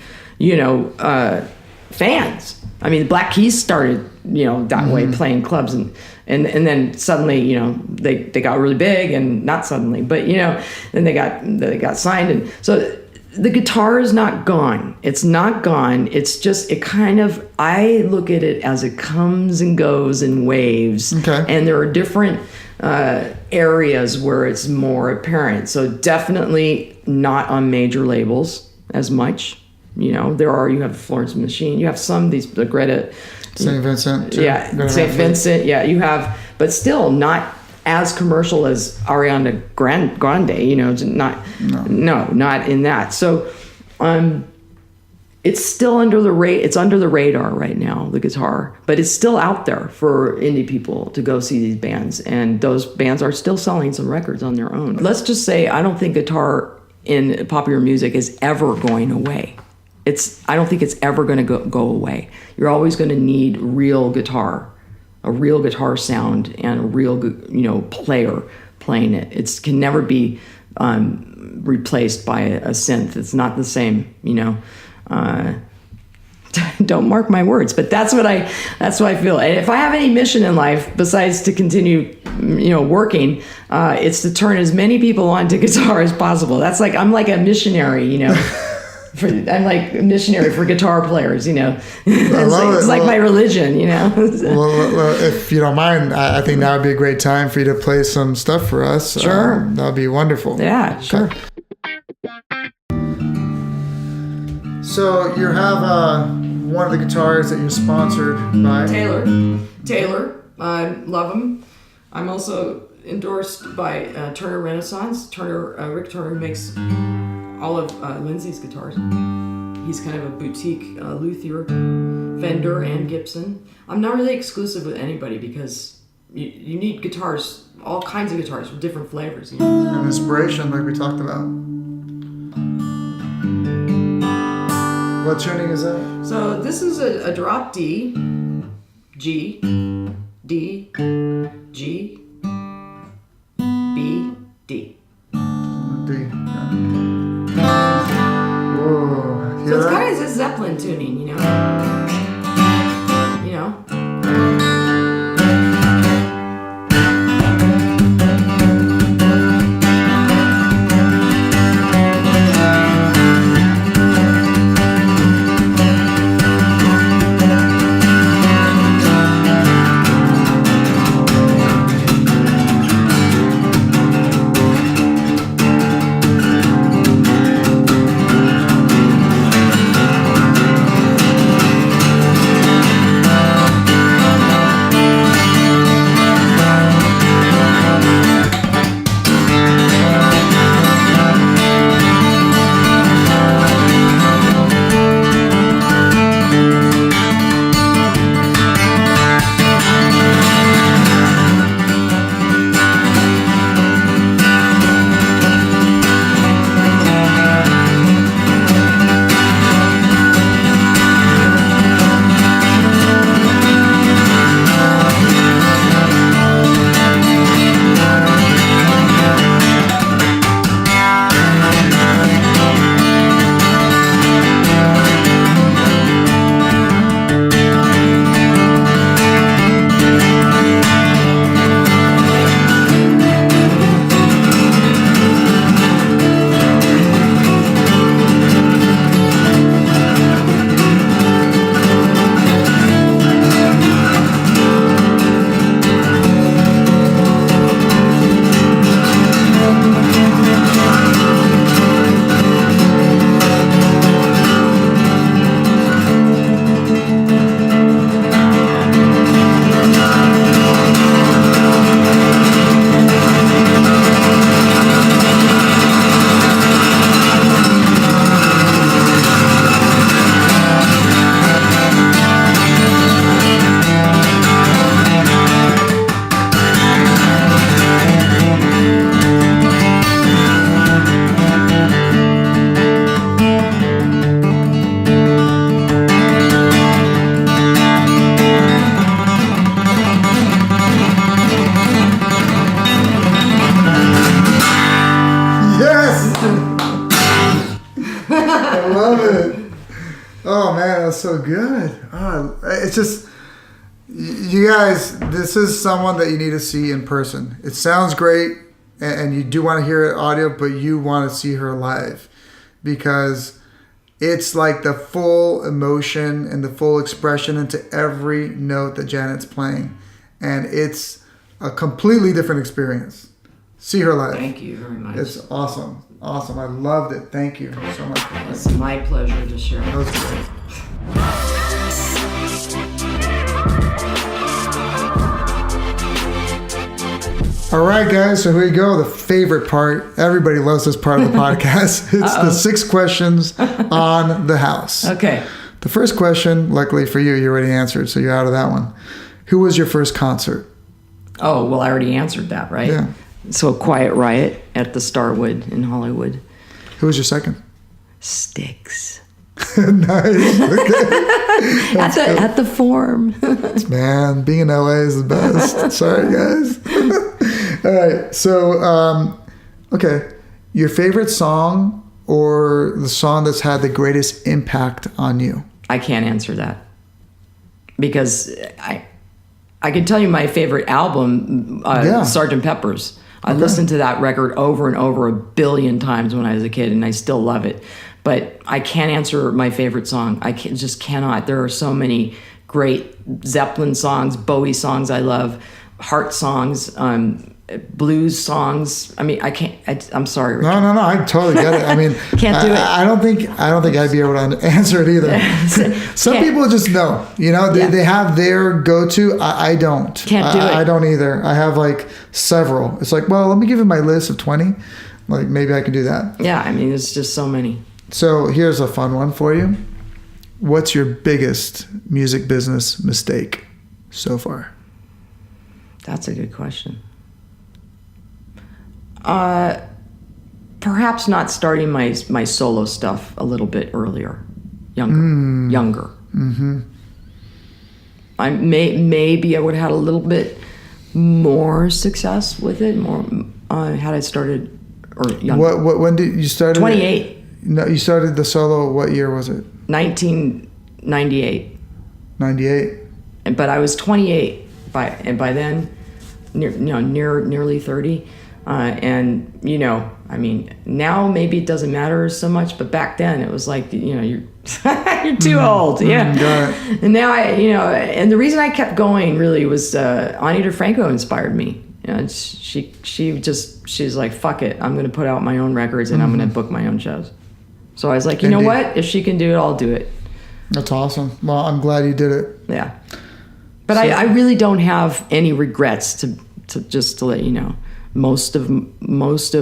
fans. I mean, the Black Keys started, that way, playing clubs, and then suddenly, they got really big, and not suddenly, but then they got signed, and so the guitar is not gone. It's not gone. It's just I look at it as it comes and goes in waves, and there are different areas where it's more apparent. So definitely not on major labels as much. You have Florence and the Machine. You have some of these, the Greta. St. Vincent. St. Vincent. Yeah, you have, but still not as commercial as Ariana Grande. Not in that. So, it's still under the It's under the radar right now, the guitar, but it's still out there for indie people to go see these bands, and those bands are still selling some records on their own. Let's just say I don't think guitar in popular music is ever going away. I don't think it's ever going to go away. You're always going to need real guitar, a real guitar sound, and a real player playing it. It can never be replaced by a synth. It's not the same, Don't mark my words, but that's what I feel. And if I have any mission in life besides to continue, working, it's to turn as many people onto guitar as possible. I'm like a missionary, I'm like a missionary for guitar players, It's like my religion, Well, if you don't mind, I think that would be a great time for you to play some stuff for us. Sure. That would be wonderful. Yeah, sure. So you have one of the guitars that you're sponsored by. Taylor. I love him. I'm also endorsed by Turner Renaissance. Rick Turner makes all of Lindsey's guitars. He's kind of a boutique luthier, Fender and Gibson. I'm not really exclusive with anybody because you need guitars, all kinds of guitars with different flavors. You know? And inspiration, like we talked about. What tuning is that? So this is a drop D, G, D, G, B, D. D. Yeah. Whoa. So it's kind of a Zeppelin tuning, you know? You know? So good. Oh, it's just, you guys, this is someone that you need to see in person. It sounds great, and you do want to hear it audio, but you want to see her live because it's like the full emotion and the full expression into every note that Janet's playing. And it's a completely different experience. See her live. Thank you very much. It's awesome. Awesome. I loved it. Thank you so much. It's my pleasure to share. That was great. All right, guys, so here we go. The favorite part. Everybody loves this part of the podcast. It's the 6 questions on the house. Okay. The first question, luckily for you, you already answered, so you're out of that one. Who was your first concert? Oh, well, I already answered that, right? Yeah. So Quiet Riot at the Starwood in Hollywood. Who was your second? Styx. Nice. Okay. At the Forum. Man, being in LA is the best. Sorry, guys. All right. So, okay. Your favorite song or the song that's had the greatest impact on you? I can't answer that because I can tell you my favorite album, Sgt. Pepper's. I listened to that record over and over 1 billion times when I was a kid, and I still love it. But I can't answer my favorite song. Just cannot. There are so many great Zeppelin songs, Bowie songs I love, Heart songs. blues songs. I mean, I can't. I'm sorry, Richard. No, I totally get it. I mean, Can't do it. I don't think I'd be able to answer it either. Some people just know, they have their go-to. I don't. Can't do it. I don't either. I have like several. It's like, well, let me give you my list of 20. Like maybe I can do that. Yeah, I mean, it's just so many. So here's a fun one for you. What's your biggest music business mistake so far? That's a good question. Perhaps not starting my solo stuff a little bit earlier, younger. Mm-hmm. Maybe I would have had a little bit more success with it, had I started or younger. When did you start? 28. No, you started the solo. What year was it? 1998. 98. But I was 28 by then, nearly 30. I mean, now maybe it doesn't matter so much, but back then it was like, you're you're too old. Yeah. Got it. And now and the reason I kept going really was, Ani DeFranco inspired me. She's like, fuck it. I'm going to put out my own records and I'm going to book my own shows. So I was like, you know what? If she can do it, I'll do it. That's awesome. Well, I'm glad you did it. Yeah. But I really don't have any regrets to let you know. Most of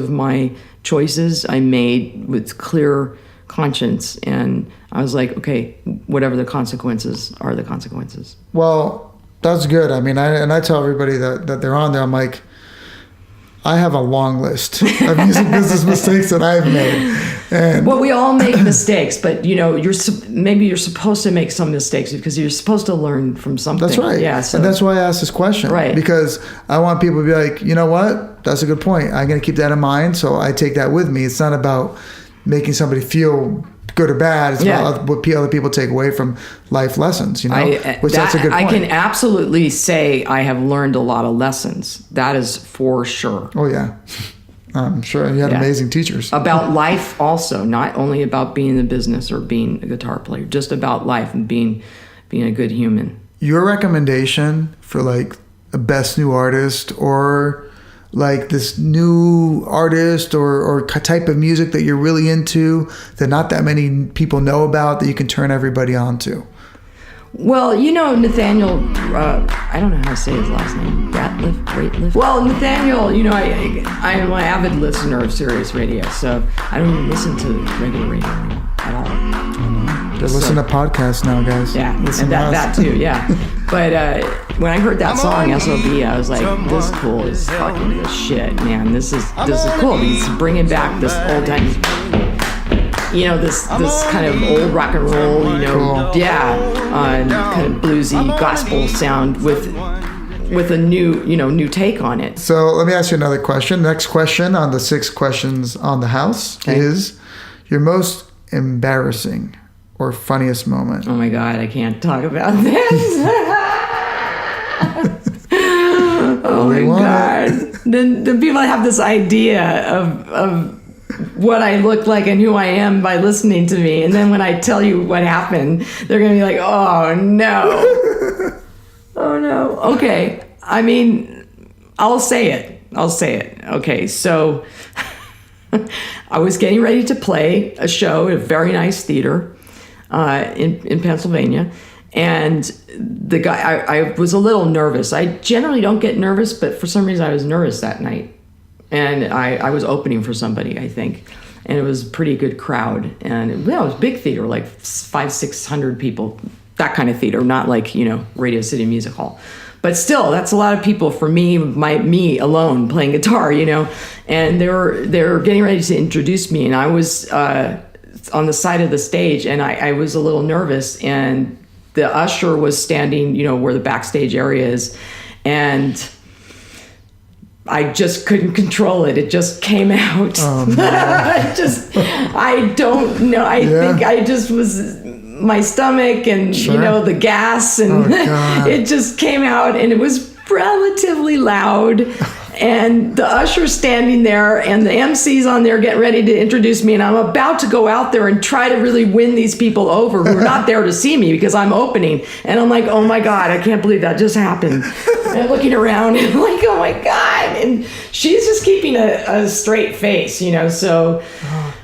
my choices I made with clear conscience, and I was like, okay, whatever the consequences are, the consequences. Well, that's good. I mean, I tell everybody that they're on there. I'm like, I have a long list of music business mistakes that I've made. And well, we all make mistakes, but you're supposed to make some mistakes because you're supposed to learn from something. That's right. Yeah. So, and that's why I asked this question. Right. Because I want people to be like, you know what? That's a good point. I'm going to keep that in mind. So I take that with me. It's not about making somebody feel good or bad. It's about what other people take away from life lessons, which that's a good point. I can absolutely say I have learned a lot of lessons. That is for sure. Oh, yeah. I'm sure you had amazing teachers. About life also, not only about being in the business or being a guitar player, just about life and being a good human. Your recommendation for like a best new artist or like this new artist or type of music that you're really into that not that many people know about that you can turn everybody on to? Well, Nathaniel, I don't know how to say his last name. Ratliff? Well, Nathaniel, I am an avid listener of Sirius Radio, so I don't even listen to regular radio anymore at all. They listen to podcasts now, guys. Yeah, listen and that too, yeah. But when I heard that song, SOB, I was like, this cool is fucking the shit, man. This is cool. He's bringing back this old time, this kind of old rock and roll, Cool. kind of bluesy gospel sound with a new take on it. So let me ask you another question. Next question on the 6 questions on the house is your most embarrassing or funniest moment. Oh my God, I can't talk about this. Oh my God. Then people have this idea of what I look like and who I am by listening to me. And then when I tell you what happened, they're going to be like, oh no. Oh no. Okay. I mean, I'll say it. Okay. So I was getting ready to play a show at a very nice theater in Pennsylvania. And the guy, I was a little nervous. I generally don't get nervous, but for some reason I was nervous that night. And I was opening for somebody, I think. And it was a pretty good crowd. And it was a big theater, like 500-600 people, that kind of theater, not like, Radio City Music Hall. But still, that's a lot of people for me alone playing guitar, And they were getting ready to introduce me. And I was on the side of the stage, and I was a little nervous. And the usher was standing, where the backstage area is. And I just couldn't control it. It just came out. Oh, no. I don't know. I think I just was, my stomach and, the gas and it just came out, and it was relatively loud. And the usher's standing there, and the MC's on there getting ready to introduce me, and I'm about to go out there and try to really win these people over who are not there to see me because I'm opening. And I'm like, oh my God, I can't believe that just happened. And I'm looking around, and I'm like, oh my God. And she's just keeping a straight face, so...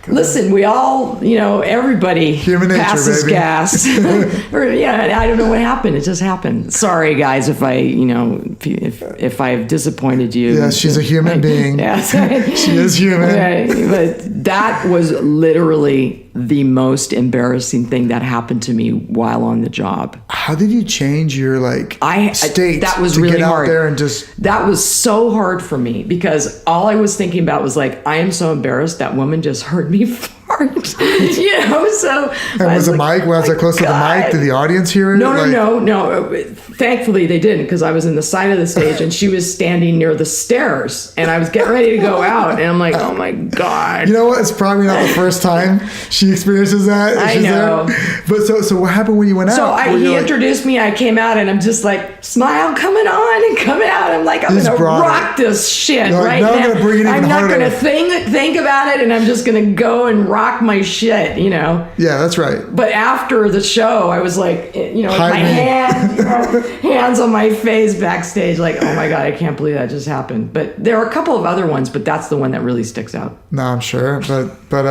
Listen, we all, everybody Human nature, passes baby. gas. I don't know what happened. It just happened. Sorry, guys, if I, if I've disappointed you. Yes, she's a human being. Yes. She is human. Right. But that was literally the most embarrassing thing that happened to me while on the job. How did you change your state that was to really get out hard. there and just... That was so hard for me because all I was thinking about was I am so embarrassed that woman just heard me fart. So. And was it close to the mic? Did the audience hear it? No. Thankfully they didn't because I was in the side of the stage and she was standing near the stairs and I was getting ready to go out and I'm like, oh my God. You know what? It's probably not the first time she experiences that. I know. There. But so what happened when you went out? So he introduced me. I came out and I'm just like, smile coming on and coming out. I'm like, I'm going to rock this shit right now. I'm going to bring it even I'm not harder. going to think about it and I'm just going to go and rock my shit, Yeah, that's right. But after the show, I was like, my hands on my face backstage, like, oh my God, I can't believe that just happened. But there are a couple of other ones, but that's the one that really sticks out. No, I'm sure. But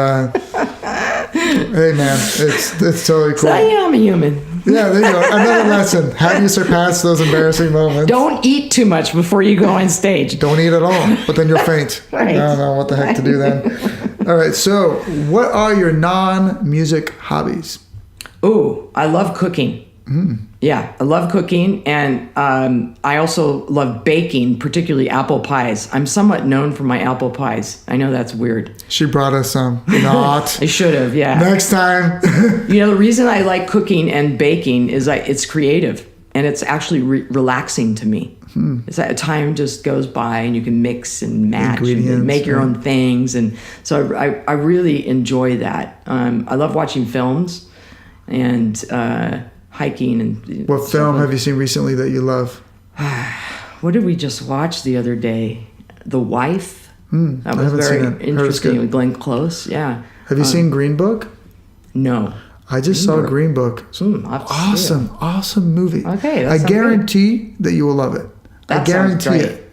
hey man, it's totally cool. So I'm a human. Yeah, there you go. Another lesson. How do you surpass those embarrassing moments? Don't eat too much before you go on stage. Don't eat at all, but then you'll faint. Right. I don't know what the heck to do then. All right, so what are your non-music hobbies? Ooh, I love cooking. Yeah, I love cooking, and I also love baking, particularly apple pies. I'm somewhat known for my apple pies. I know that's weird. She brought us some. Not. I should have, yeah. Next time. The reason I like cooking and baking is it's creative, and it's actually relaxing to me. It's that time just goes by, and you can mix and match and make your own things, and so I really enjoy that. I love watching films, and hiking and what film have you seen recently that you love? What did we just watch the other day? The Wife. That was very interesting with Glenn Close. Yeah. Have you seen Green Book? No. I just saw Green Book. Awesome movie. Okay, I guarantee that you will love it. I guarantee it.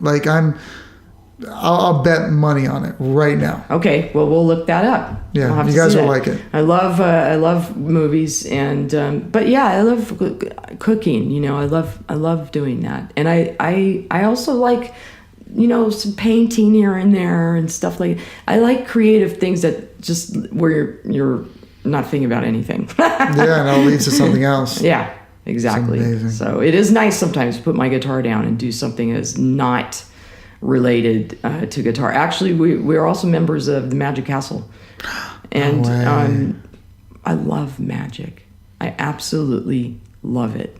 I'll bet money on it right now. Okay, well we'll look that up. Yeah, you guys will like it. I love movies and but yeah, I love cooking. I love doing that, and I also like some painting here and there and stuff like. I like creative things that just where you're not thinking about anything. Yeah, and it leads to something else. Yeah, exactly. So it is nice sometimes to put my guitar down and do something that's not related to guitar. Actually, we're also members of the Magic Castle, and I love magic. I absolutely love it.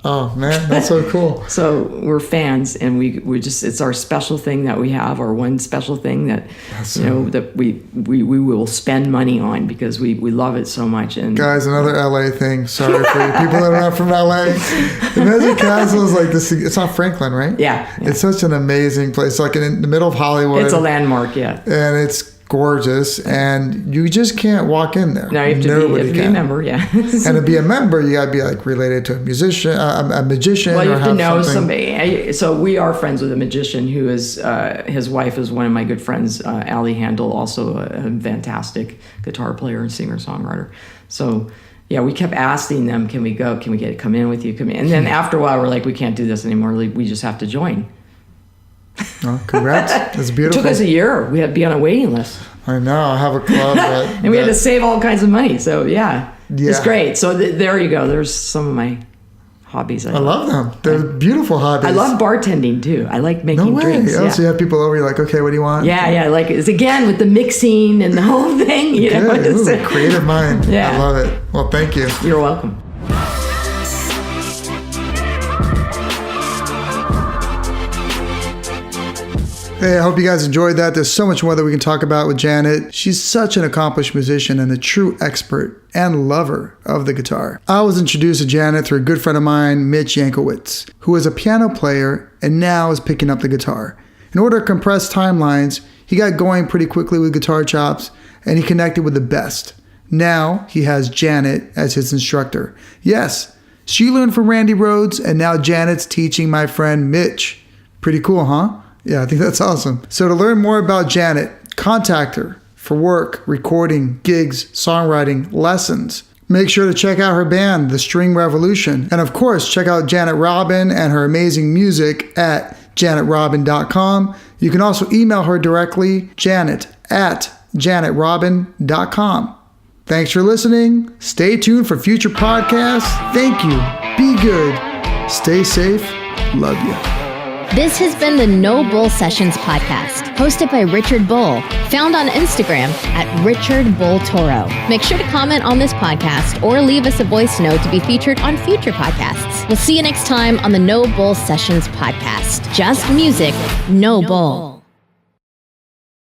Oh man, that's so cool. So we're fans, and we just, it's our special thing that we have, our one special thing that that we will spend money on because we love it so much. And guys, another LA thing. Sorry for you people that are not from LA. The Magic Castle is like this. It's on Franklin, right? Yeah. It's such an amazing place, like in the middle of Hollywood. It's a landmark, yeah. And it's gorgeous, and you just can't walk in there. No, you have to be a member, yeah. And to be a member, you gotta be related to a musician, a magician. Well, you have to know something. somebody. So we are friends with a magician who is his wife is one of my good friends, Allie Handel, also a fantastic guitar player and singer-songwriter. So yeah, we kept asking them, can we go? Can we come in with you? Come in. And then after a while, we're like, we can't do this anymore. We just have to join. Oh, congrats. That's beautiful. It took us a year. We had to be on a waiting list. I know. I have a club. And we had to save all kinds of money. So, yeah. It's great. So, there you go. There's some of my hobbies. I love them. They're beautiful hobbies. I love bartending, too. I like making drinks. Oh, so you have people over, you're like, okay, what do you want? Yeah. Like, it's again with the mixing and the whole thing. Ooh, creative mind. Yeah. I love it. Well, thank you. You're welcome. Hey, I hope you guys enjoyed that. There's so much more that we can talk about with Janet. She's such an accomplished musician and a true expert and lover of the guitar. I was introduced to Janet through a good friend of mine, Mitch Yankowitz, who is a piano player and now is picking up the guitar. In order to compress timelines, he got going pretty quickly with Guitar Chops and he connected with the best. Now he has Janet as his instructor. Yes, she learned from Randy Rhodes and now Janet's teaching my friend Mitch. Pretty cool, huh? Yeah, I think that's awesome. So to learn more about Janet, contact her for work, recording, gigs, songwriting, lessons. Make sure to check out her band, The String Revolution. And of course, check out Janet Robin and her amazing music at janetrobin.com. You can also email her directly, janet@janetrobin.com. Thanks for listening. Stay tuned for future podcasts. Thank you. Be good. Stay safe. Love you. This has been the No Bull Sessions podcast, hosted by Richard Bull, found on Instagram at Richard Bull Toro. Make sure to comment on this podcast or leave us a voice note to be featured on future podcasts. We'll see you next time on the No Bull Sessions podcast. Just music, no bull.